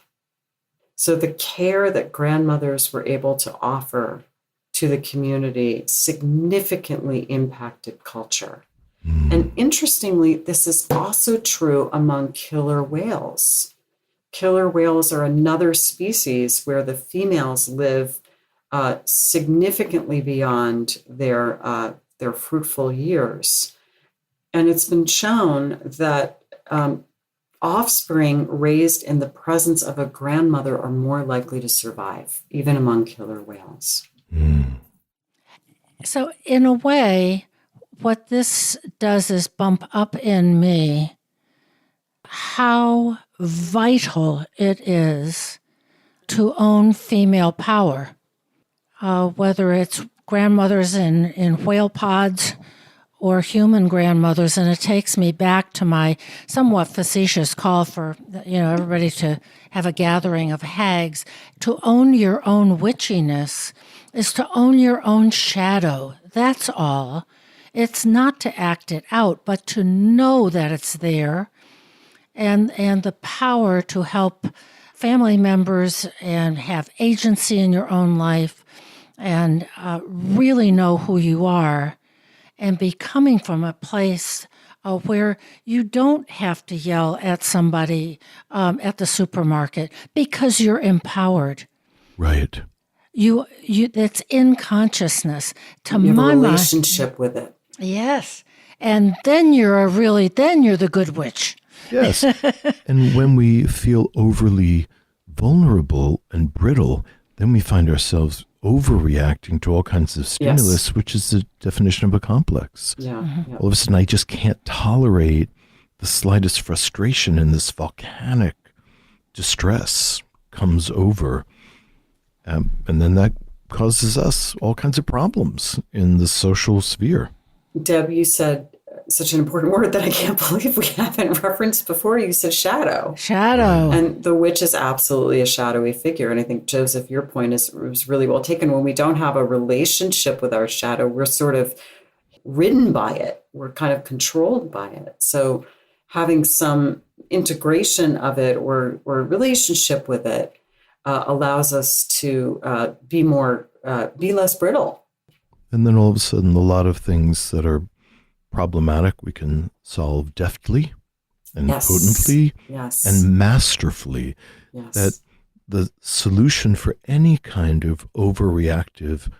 Speaker 6: So the care that grandmothers were able to offer to the community significantly impacted culture. And interestingly, this is also true among killer whales. Killer whales are another species where the females live significantly beyond their fruitful years. And it's been shown that offspring raised in the presence of a grandmother are more likely to survive, even among killer whales.
Speaker 2: So in a way, what this does is bump up in me how vital it is to own female power, whether it's grandmothers in whale pods or human grandmothers. And it takes me back to my somewhat facetious call for everybody to have a gathering of hags. To own your own witchiness is to own your own shadow. That's all. It's not to act it out, but to know that it's there, and the power to help family members and have agency in your own life, and really know who you are, and be coming from a place where you don't have to yell at somebody at the supermarket because you're empowered.
Speaker 3: Right.
Speaker 2: You it's in consciousness. To
Speaker 6: You have
Speaker 2: my
Speaker 6: a
Speaker 2: mind,
Speaker 6: relationship with it.
Speaker 2: yes. And then you're the good witch.
Speaker 3: Yes. And when we feel overly vulnerable and brittle, then we find ourselves overreacting to all kinds of stimulus, which is the definition of a complex.
Speaker 6: Yeah.
Speaker 3: All of a sudden, I just can't tolerate the slightest frustration, and this volcanic distress comes over. And then that causes us all kinds of problems in the social sphere.
Speaker 6: Deb, you said such an important word that I can't believe we haven't referenced before. You said shadow.
Speaker 2: Shadow.
Speaker 6: And the witch is absolutely a shadowy figure. And I think, Joseph, your point was really well taken. When we don't have a relationship with our shadow, we're sort of ridden by it. We're kind of controlled by it. So having some integration of it or relationship with it allows us to be less brittle.
Speaker 3: And then all of a sudden, a lot of things that are problematic we can solve deftly and potently and masterfully.
Speaker 6: Yes.
Speaker 3: That the solution for any kind of overreactive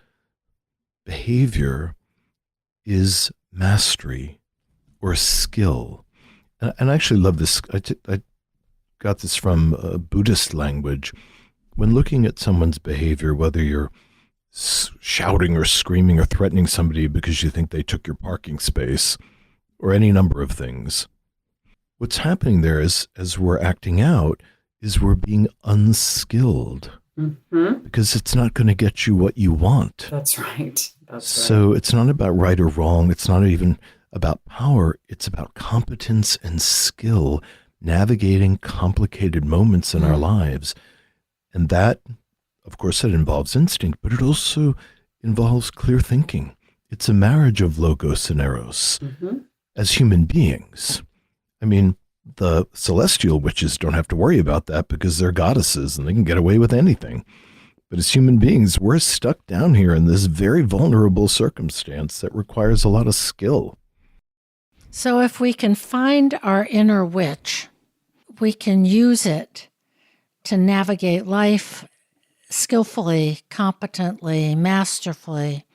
Speaker 3: behavior is mastery or skill. And I actually love this. I got this from Buddhist language. When looking at someone's behavior, whether you're shouting or screaming or threatening somebody because you think they took your parking space or any number of things, what's happening there is, as we're acting out, is we're being unskilled because it's not going to get you what you want.
Speaker 6: That's right.
Speaker 3: So it's not about right or wrong. It's not even about power. It's about competence and skill, navigating complicated moments in our lives. And that, of course, it involves instinct, but it also involves clear thinking. It's a marriage of logos and eros as human beings. I mean, the celestial witches don't have to worry about that because they're goddesses and they can get away with anything. But as human beings, we're stuck down here in this very vulnerable circumstance that requires a lot of skill.
Speaker 2: So if we can find our inner witch, we can use it to navigate life skillfully, competently, masterfully,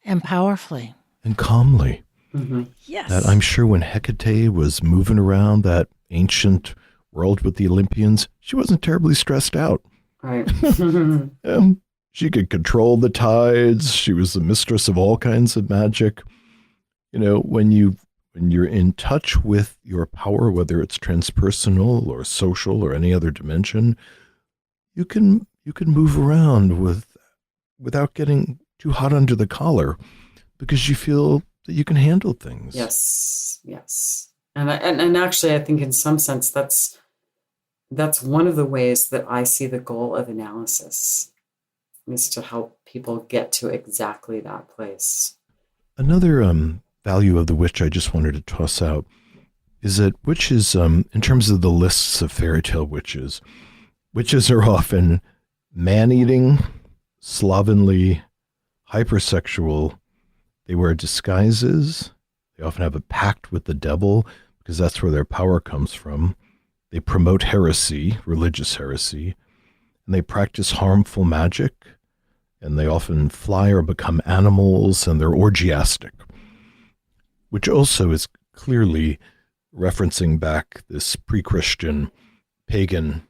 Speaker 2: and powerfully.
Speaker 3: And calmly.
Speaker 2: Yes.
Speaker 3: That I'm sure when Hecate was moving around that ancient world with the Olympians, she wasn't terribly stressed out.
Speaker 6: Right.
Speaker 3: She could control the tides. She was the mistress of all kinds of magic. You know, when you when you're in touch with your power, whether it's transpersonal or social or any other dimension, you can move around without getting too hot under the collar, because you feel that you can handle things.
Speaker 6: Yes. And actually, I think in some sense that's one of the ways that I see the goal of analysis, is to help people get to exactly that place.
Speaker 3: Another value of the witch I just wanted to toss out is that witches, in terms of the lists of fairy tale witches are often man-eating, slovenly, hypersexual. They wear disguises. They often have a pact with the devil because that's where their power comes from. They promote heresy, religious heresy, and they practice harmful magic, and they often fly or become animals, and they're orgiastic, which also is clearly referencing back this pre-Christian pagan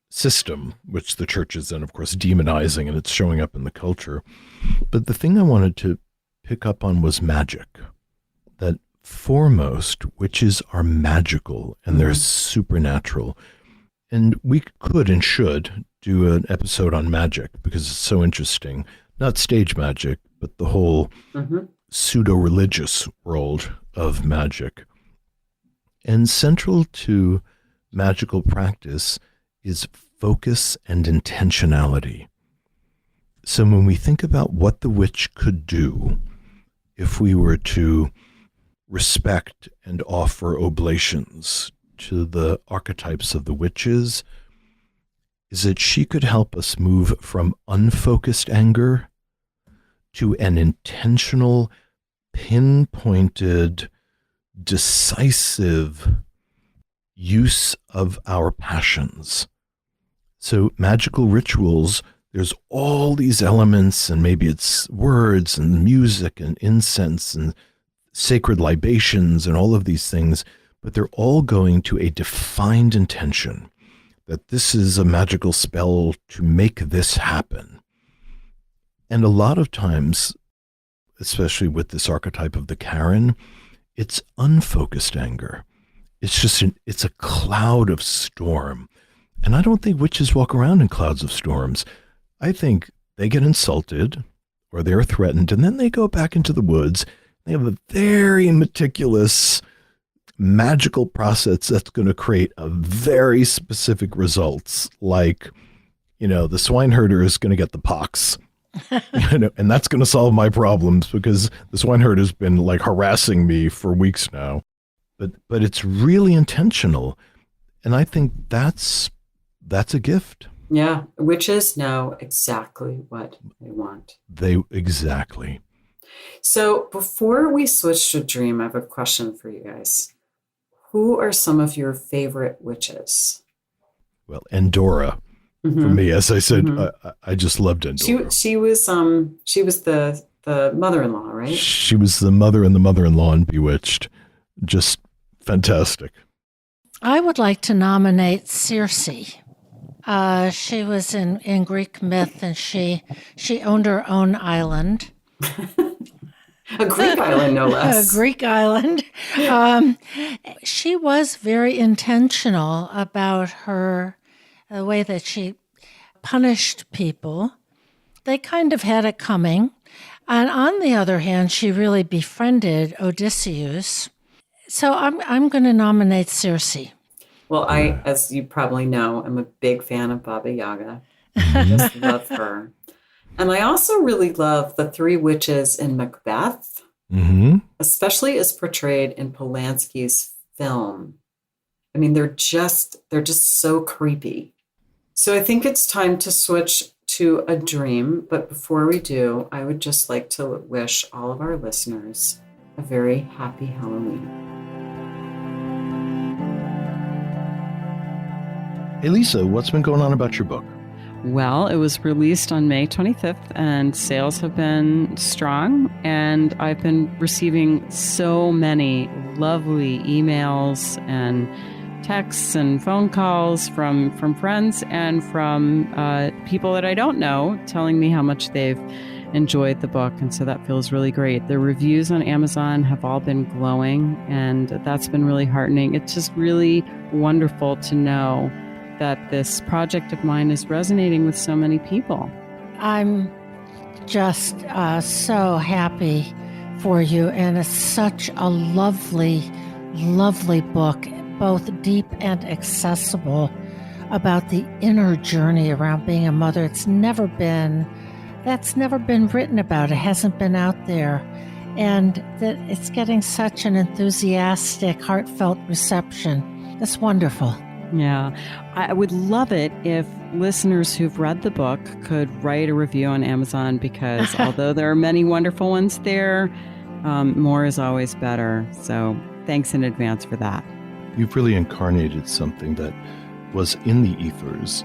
Speaker 3: system, which the church is then, of course, demonizing, and it's showing up in the culture. But the thing I wanted to pick up on was magic. That foremost, witches are magical and they're supernatural. And we could and should do an episode on magic because it's so interesting. Not stage magic, but the whole pseudo-religious world of magic. And central to magical practice is focus and intentionality. So when we think about what the witch could do, if we were to respect and offer oblations to the archetypes of the witches, is that she could help us move from unfocused anger to an intentional, pinpointed, decisive use of our passions. So magical rituals, there's all these elements, and maybe it's words and music and incense and sacred libations and all of these things, but they're all going to a defined intention, that this is a magical spell to make this happen. And a lot of times, especially with this archetype of the Karen, it's unfocused anger. It's just it's a cloud of storm. And I don't think witches walk around in clouds of storms. I think they get insulted or they're threatened, and then they go back into the woods. They have a very meticulous magical process that's going to create a very specific results. Like, the swineherder is going to get the pox, and that's going to solve my problems because the swineherd has been like harassing me for weeks now. But it's really intentional. And I think that's a gift.
Speaker 6: Yeah. Witches know exactly what they want.
Speaker 3: Exactly.
Speaker 6: So before we switch to dream, I have a question for you guys. Who are some of your favorite witches?
Speaker 3: Well, Endora, for me, as I said, I just loved Endora.
Speaker 6: She was the mother-in-law, right?
Speaker 3: She was the mother and the mother-in-law in Bewitched. Just fantastic.
Speaker 2: I would like to nominate Circe. She was in Greek myth, and she owned her own island.
Speaker 6: A Greek island, no less.
Speaker 2: A Greek island. She was very intentional about the way that she punished people. They kind of had it coming. And on the other hand, she really befriended Odysseus. So I'm going to nominate Circe.
Speaker 6: Well, I, as you probably know, I'm a big fan of Baba Yaga. I just love her. And I also really love the three witches in Macbeth, especially as portrayed in Polanski's film. I mean, they're just so creepy. So I think it's time to switch to a dream. But before we do, I would just like to wish all of our listeners a very happy Halloween.
Speaker 3: Hey, Lisa, what's been going on about your book?
Speaker 1: Well, it was released on May 25th, and sales have been strong. And I've been receiving so many lovely emails and texts and phone calls from friends and from people that I don't know, telling me how much they've enjoyed the book. And so that feels really great. The reviews on Amazon have all been glowing, and that's been really heartening. It's just really wonderful to know that this project of mine is resonating with so many people.
Speaker 2: I'm just so happy for you, and it's such a lovely, lovely book, both deep and accessible, about the inner journey around being a mother. That's never been written about. It hasn't been out there, and that it's getting such an enthusiastic, heartfelt reception. That's wonderful.
Speaker 1: Yeah, I would love it if listeners who've read the book could write a review on Amazon, because although there are many wonderful ones there, more is always better. So thanks in advance for that.
Speaker 3: You've really incarnated something that was in the ethers,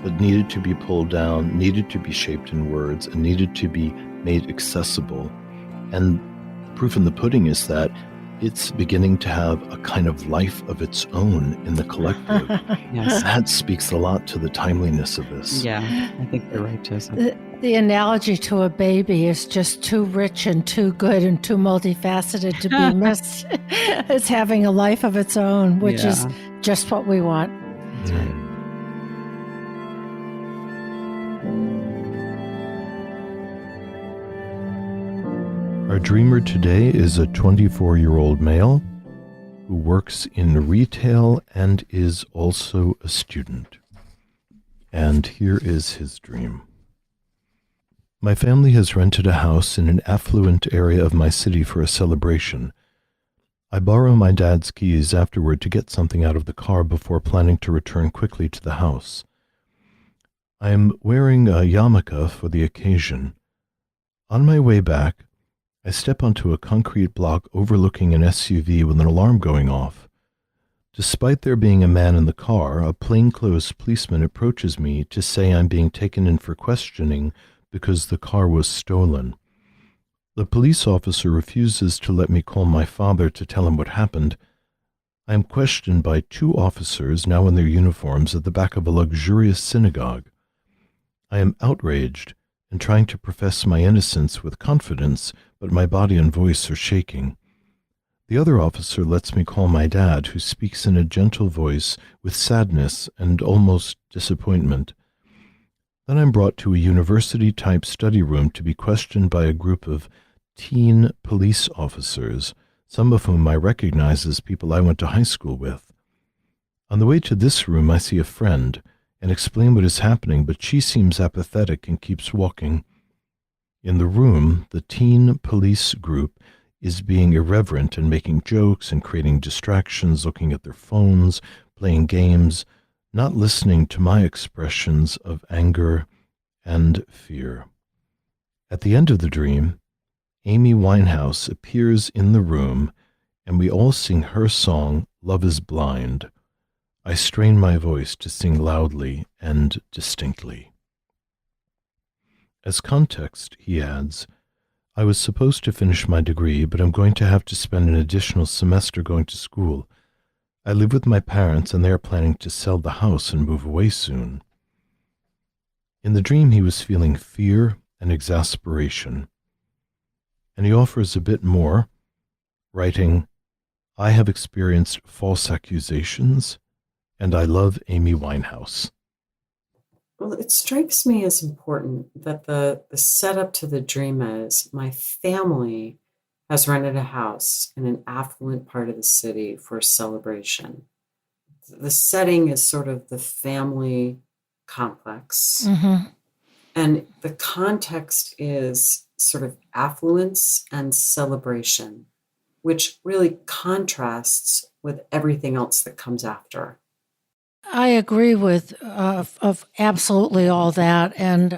Speaker 3: but needed to be pulled down, needed to be shaped in words, and needed to be made accessible. And proof in the pudding is that it's beginning to have a kind of life of its own in the collective.
Speaker 1: Yes.
Speaker 3: That speaks a lot to the timeliness of this.
Speaker 1: Yeah, I think you're right, Joseph.
Speaker 2: The analogy to a baby is just too rich and too good and too multifaceted to be missed. It's having a life of its own, which is just what we want.
Speaker 1: That's right.
Speaker 3: Our dreamer today is a 24-year-old male who works in retail and is also a student. And here is his dream. My family has rented a house in an affluent area of my city for a celebration. I borrow my dad's keys afterward to get something out of the car before planning to return quickly to the house. I am wearing a yarmulke for the occasion. On my way back, I step onto a concrete block overlooking an SUV with an alarm going off. Despite there being a man in the car, a plainclothes policeman approaches me to say I'm being taken in for questioning because the car was stolen. The police officer refuses to let me call my father to tell him what happened. I am questioned by two officers, now in their uniforms, at the back of a luxurious synagogue. I am outraged and trying to profess my innocence with confidence, but my body and voice are shaking. The other officer lets me call my dad, who speaks in a gentle voice with sadness and almost disappointment. Then I'm brought to a university-type study room to be questioned by a group of teen police officers, some of whom I recognize as people I went to high school with. On the way to this room, I see a friend and explain what is happening, but she seems apathetic and keeps walking. In the room, the teen police group is being irreverent and making jokes and creating distractions, looking at their phones, playing games, not listening to my expressions of anger and fear. At the end of the dream, Amy Winehouse appears in the room, and we all sing her song, Love is Blind. I strain my voice to sing loudly and distinctly. As context, he adds, I was supposed to finish my degree, but I'm going to have to spend an additional semester going to school. I live with my parents, and they are planning to sell the house and move away soon. In the dream, he was feeling fear and exasperation. And he offers a bit more, writing, I have experienced false accusations, and I love Amy Winehouse.
Speaker 6: Well, it strikes me as important that the setup to the dream is my family has rented a house in an affluent part of the city for a celebration. The setting is sort of the family complex.
Speaker 2: Mm-hmm.
Speaker 6: And the context is sort of affluence and celebration, which really contrasts with everything else that comes after.
Speaker 2: I agree with of absolutely all that. And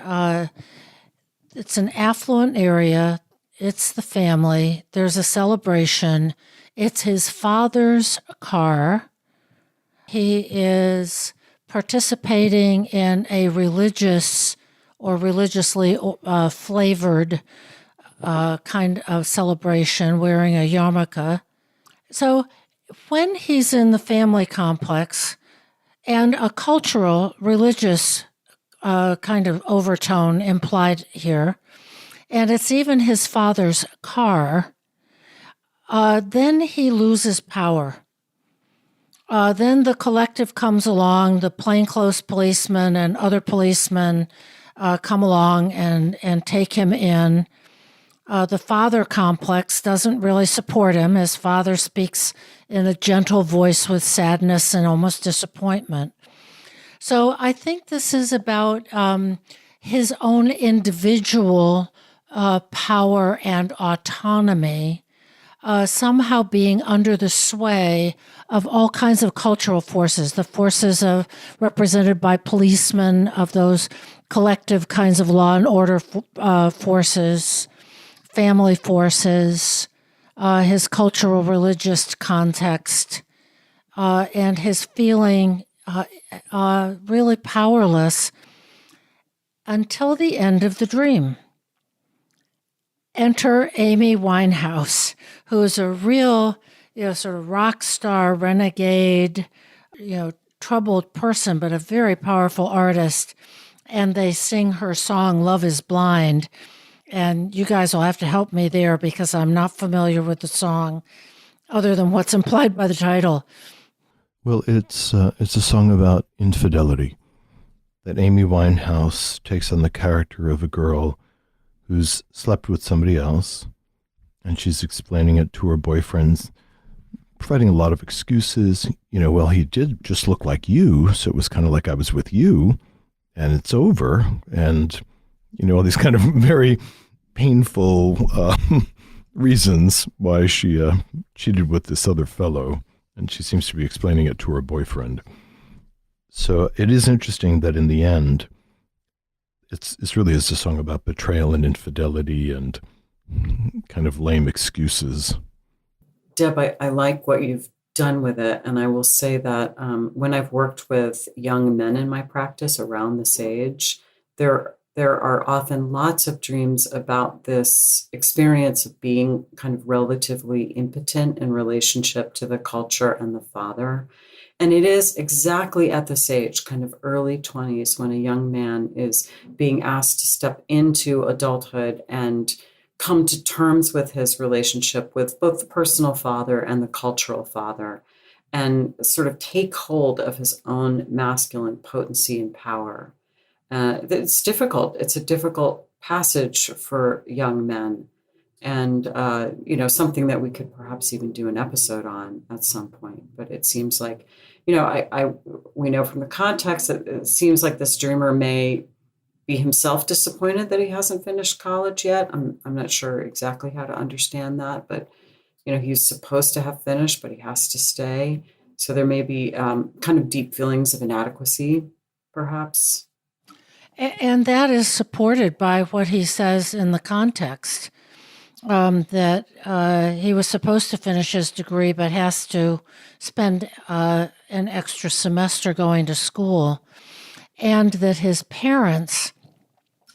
Speaker 2: it's an affluent area. It's the family. There's a celebration. It's his father's car. He is participating in a religious or religiously flavored kind of celebration, wearing a yarmulke. So when he's in the family complex, and a cultural, religious kind of overtone implied here, and it's even his father's car, then he loses power. Then the collective comes along, the plainclothes policemen and other policemen come along and take him in. The father complex doesn't really support him. His father speaks in a gentle voice with sadness and almost disappointment. So I think this is about his own individual power and autonomy somehow being under the sway of all kinds of cultural forces, the forces represented by policemen, of those collective kinds of law and order forces, family forces, his cultural religious context, and his feeling really powerless until the end of the dream. Enter Amy Winehouse, who is a real, sort of rock star, renegade, troubled person, but a very powerful artist. And they sing her song, Love is Blind. And you guys will have to help me there because I'm not familiar with the song other than what's implied by the title.
Speaker 3: Well, it's a song about infidelity, that Amy Winehouse takes on the character of a girl who's slept with somebody else, and she's explaining it to her boyfriends, providing a lot of excuses. Well, he did just look like you, so it was kind of like I was with you, and it's over. And, all these kind of very painful reasons why she cheated with this other fellow, and she seems to be explaining it to her boyfriend. So it is interesting that in the end, it's really is a song about betrayal and infidelity and kind of lame excuses.
Speaker 6: Deb, I like what you've done with it. And I will say that when I've worked with young men in my practice around this age, there are often lots of dreams about this experience of being kind of relatively impotent in relationship to the culture and the father. And it is exactly at this age, kind of early 20s, when a young man is being asked to step into adulthood and come to terms with his relationship with both the personal father and the cultural father, and sort of take hold of his own masculine potency and power. It's difficult. It's a difficult passage for young men. And, something that we could perhaps even do an episode on at some point. But it seems like, we know from the context that it seems like this dreamer may be himself disappointed that he hasn't finished college yet. I'm not sure exactly how to understand that, but, he's supposed to have finished, but he has to stay. So there may be kind of deep feelings of inadequacy, perhaps.
Speaker 2: And that is supported by what he says in the context. That he was supposed to finish his degree, but has to spend an extra semester going to school, and that his parents,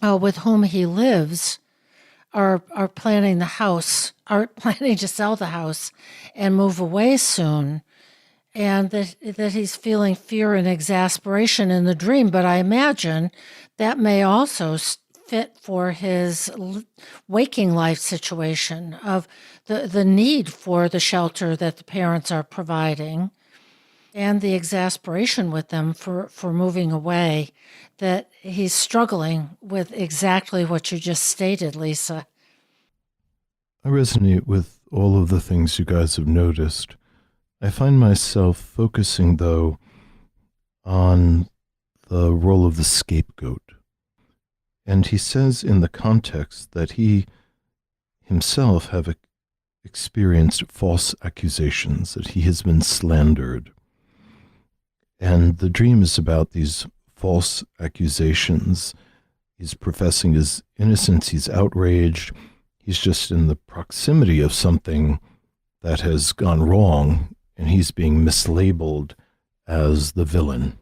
Speaker 2: with whom he lives, are planning to sell the house and move away soon, and that he's feeling fear and exasperation in the dream. But I imagine that may also fit for his waking life situation of the need for the shelter that the parents are providing and the exasperation with them for moving away, that he's struggling with exactly what you just stated, Lisa.
Speaker 3: I resonate with all of the things you guys have noticed. I find myself focusing, though, on the role of the scapegoat. And he says in the context that he himself have experienced false accusations, that he has been slandered. And the dream is about these false accusations. He's professing his innocence, he's outraged, he's just in the proximity of something that has gone wrong, and he's being mislabeled as the villain.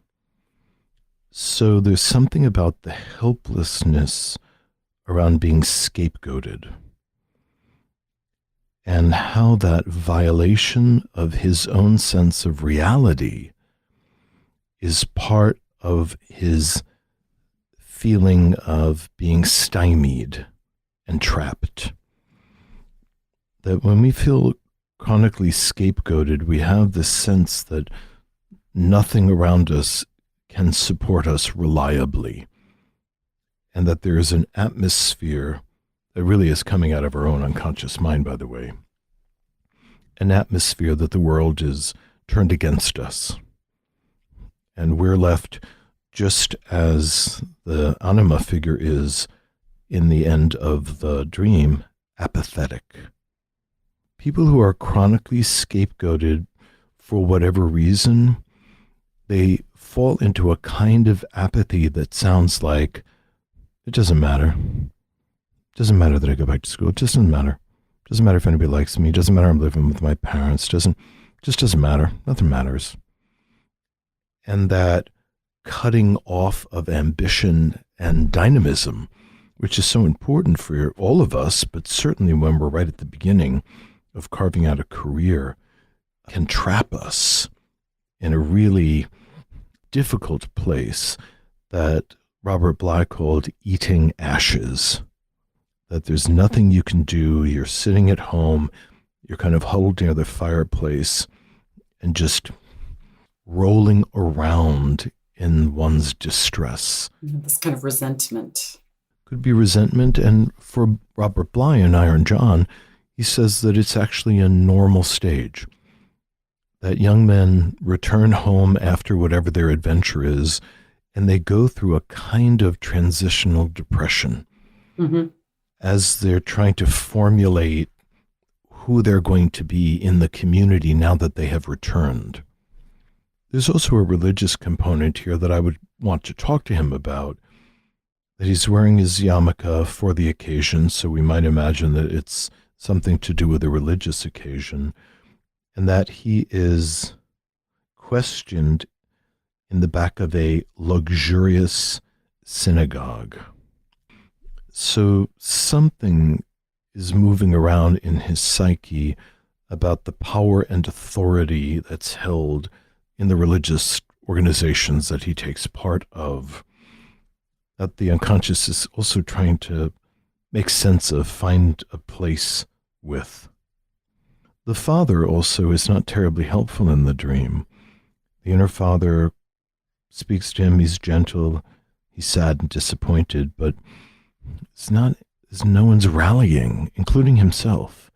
Speaker 3: So there's something about the helplessness around being scapegoated, and how that violation of his own sense of reality is part of his feeling of being stymied and trapped. That when we feel chronically scapegoated, we have this sense that nothing around us can support us reliably, and that there is an atmosphere that really is coming out of our own unconscious mind, by the way, an atmosphere that the world is turned against us. And we're left just as the anima figure is in the end of the dream, apathetic. People who are chronically scapegoated for whatever reason, they fall into a kind of apathy that sounds like, it doesn't matter. It doesn't matter that I go back to school. It just doesn't matter. It doesn't matter if anybody likes me. It doesn't matter I'm living with my parents. It just doesn't matter. Nothing matters. And that cutting off of ambition and dynamism, which is so important for all of us, but certainly when we're right at the beginning of carving out a career, can trap us in a really difficult place that Robert Bly called eating ashes. That there's nothing you can do. You're sitting at home, you're kind of huddled near the fireplace and just rolling around in one's distress.
Speaker 6: This kind of resentment.
Speaker 3: Could be resentment. And for Robert Bly in Iron John, he says that it's actually a normal stage. That young men return home after whatever their adventure is, and they go through a kind of transitional depression.
Speaker 6: Mm-hmm.
Speaker 3: As they're trying to formulate who they're going to be in the community now that they have returned. There's also a religious component here that I would want to talk to him about, that he's wearing his yarmulke for the occasion, so we might imagine that it's something to do with a religious occasion, and that he is questioned in the back of a luxurious synagogue. So something is moving around in his psyche about the power and authority that's held in the religious organizations that he takes part of, that the unconscious is also trying to make sense of, find a place with. The father also is not terribly helpful in the dream. The inner father speaks to him, he's gentle, he's sad and disappointed, but no one's rallying, including himself,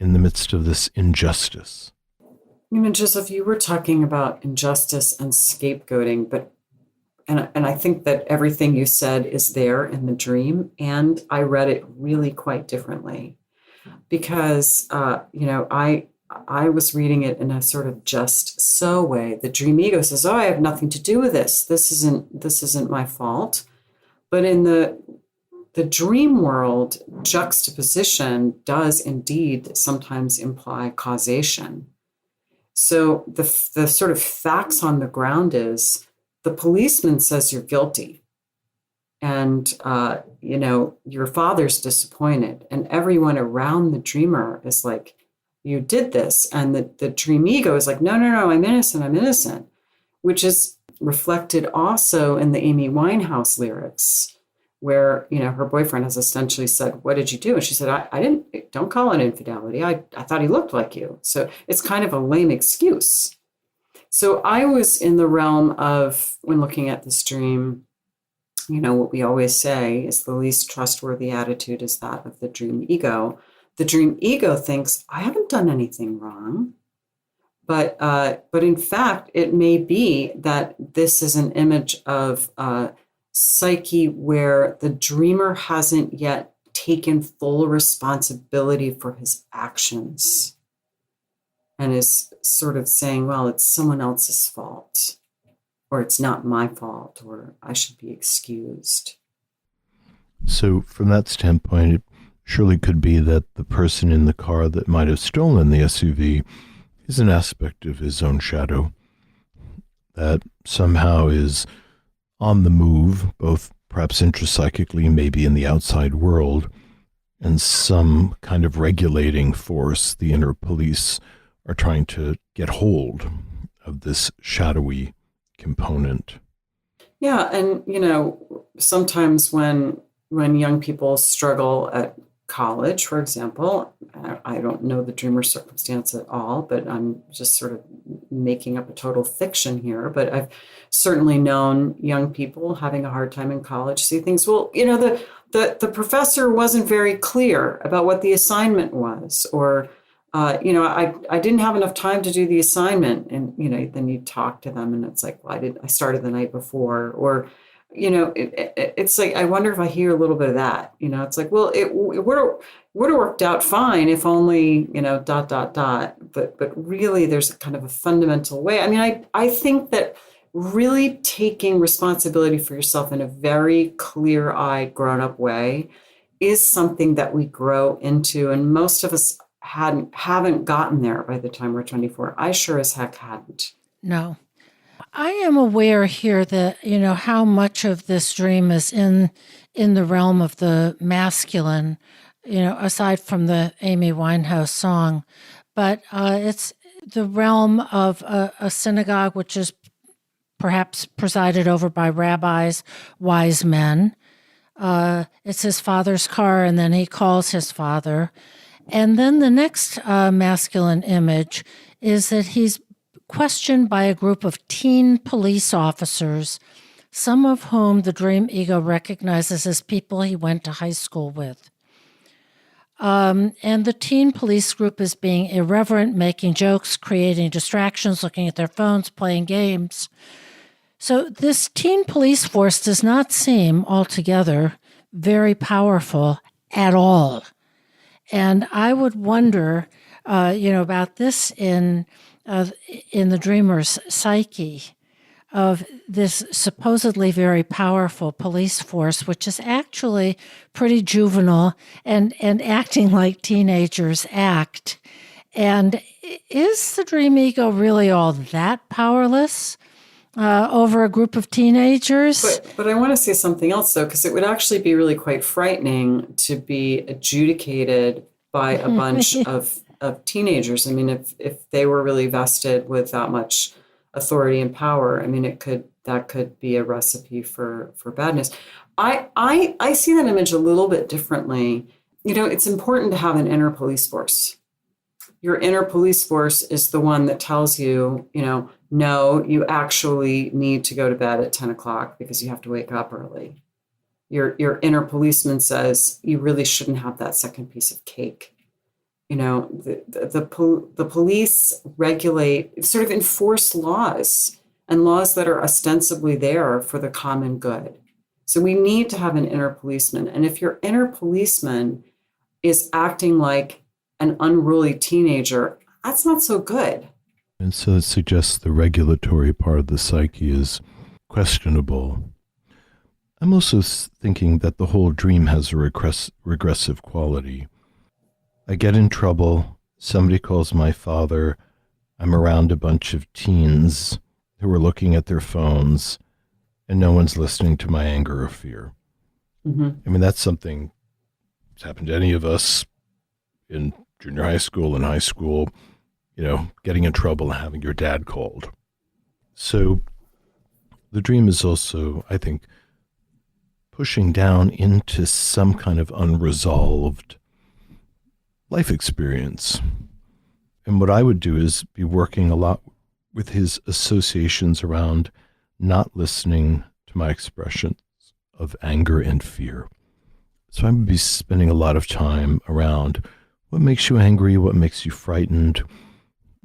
Speaker 3: in the midst of this injustice.
Speaker 6: Joseph, you were talking about injustice and scapegoating, and I think that everything you said is there in the dream, and I read it really quite differently, because I was reading it in a sort of just so way. The dream ego says, "Oh, I have nothing to do with this. This isn't my fault," but in the dream world, juxtaposition does indeed sometimes imply causation. So the sort of facts on the ground is the policeman says you're guilty, and your father's disappointed, and everyone around the dreamer is like, you did this, and the dream ego is like, no, I'm innocent, which is reflected also in the Amy Winehouse lyrics, where, her boyfriend has essentially said, what did you do? And she said, don't call it infidelity. I thought he looked like you. So it's kind of a lame excuse. So I was in the realm of, when looking at this dream, what we always say is the least trustworthy attitude is that of the dream ego. The dream ego thinks, I haven't done anything wrong. But in fact, it may be that this is an image of psyche where the dreamer hasn't yet taken full responsibility for his actions and is sort of saying, well, it's someone else's fault, or it's not my fault, or I should be excused.
Speaker 3: So from that standpoint, it surely could be that the person in the car that might have stolen the SUV is an aspect of his own shadow that somehow is on the move, both perhaps intrapsychically, maybe in the outside world, and some kind of regulating force, the inner police, are trying to get hold of this shadowy component.
Speaker 6: Yeah, and sometimes when when young people struggle at college, for example, I don't know the dreamer circumstance at all, but I'm just sort of making up a total fiction here. But I've certainly known young people having a hard time in college see things. Well, the professor wasn't very clear about what the assignment was, or I didn't have enough time to do the assignment, and then you talk to them, and it's like, well, I started the night before, or it's like, I wonder if I hear a little bit of that. It's like, well, it would have worked out fine if only, dot, dot, dot. But really, there's a kind of a fundamental way. I mean, I think that really taking responsibility for yourself in a very clear-eyed, grown-up way is something that we grow into. And most of us haven't gotten there by the time we're 24. I sure as heck hadn't.
Speaker 2: No. I am aware here that, how much of this dream is in the realm of the masculine, aside from the Amy Winehouse song. But it's the realm of a synagogue, which is perhaps presided over by rabbis, wise men. It's his father's car, and then he calls his father. And then the next masculine image is that he's questioned by a group of teen police officers, some of whom the dream ego recognizes as people he went to high school with. And the teen police group is being irreverent, making jokes, creating distractions, looking at their phones, playing games. So this teen police force does not seem altogether very powerful at all. And I would wonder, about this in the dreamer's psyche, of this supposedly very powerful police force, which is actually pretty juvenile and acting like teenagers act. And is the dream ego really all that powerless over a group of teenagers?
Speaker 6: But I want to say something else, though, because it would actually be really quite frightening to be adjudicated by a bunch of teenagers. I mean, if they were really vested with that much authority and power, I mean, that could be a recipe for badness. I see that image a little bit differently. It's important to have an inner police force. Your inner police force is the one that tells you, no, you actually need to go to bed at 10 o'clock because you have to wake up early. Your inner policeman says you really shouldn't have that second piece of cake. The police regulate, sort of enforce laws, and laws that are ostensibly there for the common good. So we need to have an inner policeman. And if your inner policeman is acting like an unruly teenager, that's not so good.
Speaker 3: And so it suggests the regulatory part of the psyche is questionable. I'm also thinking that the whole dream has a regressive quality. I get in trouble, somebody calls my father, I'm around a bunch of teens who are looking at their phones, and no one's listening to my anger or fear. Mm-hmm. I mean, that's something that's happened to any of us in junior high school and high school, getting in trouble and having your dad called. So the dream is also, I think, pushing down into some kind of unresolved life experience. And what I would do is be working a lot with his associations around not listening to my expressions of anger and fear. So I would be spending a lot of time around what makes you angry, what makes you frightened,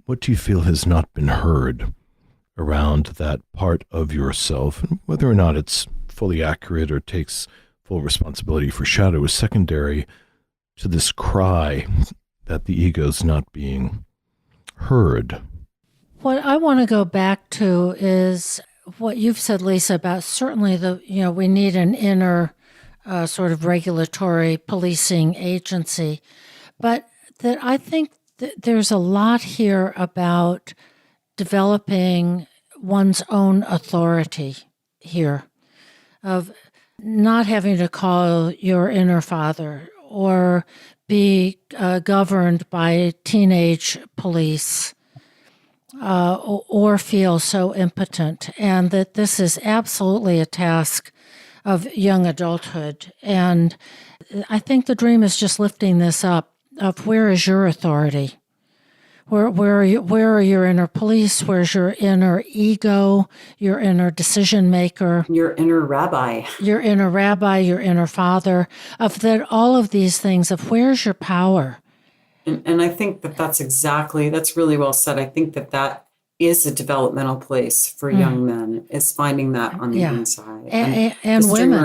Speaker 3: what do you feel has not been heard around that part of yourself, and whether or not it's fully accurate or takes full responsibility for shadow is secondary to this cry that the ego's not being heard.
Speaker 2: What I want to go back to is what you've said, Lisa, about certainly we need an inner sort of regulatory policing agency, but that I think that there's a lot here about developing one's own authority here, of not having to call your inner father or be governed by teenage police or feel so impotent, and that this is absolutely a task of young adulthood. And I think the dream is just lifting this up of where is your authority? Where are your inner police? Where's your inner ego, your inner decision maker?
Speaker 6: Your inner rabbi.
Speaker 2: Your inner father, of that, all of these things, of where's your power?
Speaker 6: And I think that's really well said. I think that is a developmental place for young men, is finding that on the inside.
Speaker 2: And
Speaker 6: the
Speaker 2: women.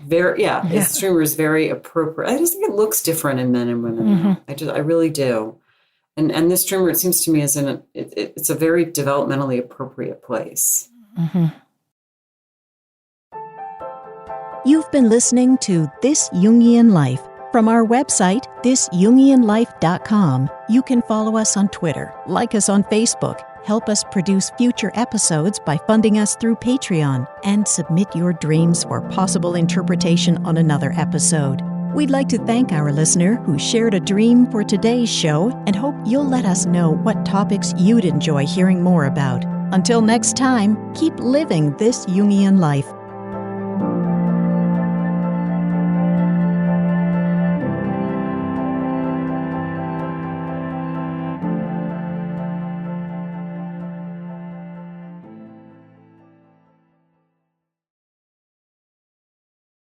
Speaker 6: The streamer is very appropriate. I just think it looks different in men and women. I really do. And this streamer, it seems to me, is it's a very developmentally appropriate place.
Speaker 4: You've been listening to This Jungian Life. From our website, thisjungianlife.com, you can follow us on Twitter, like us on Facebook, help us produce future episodes by funding us through Patreon, and submit your dreams for possible interpretation on another episode. We'd like to thank our listener who shared a dream for today's show and hope you'll let us know what topics you'd enjoy hearing more about. Until next time, keep living this Jungian life.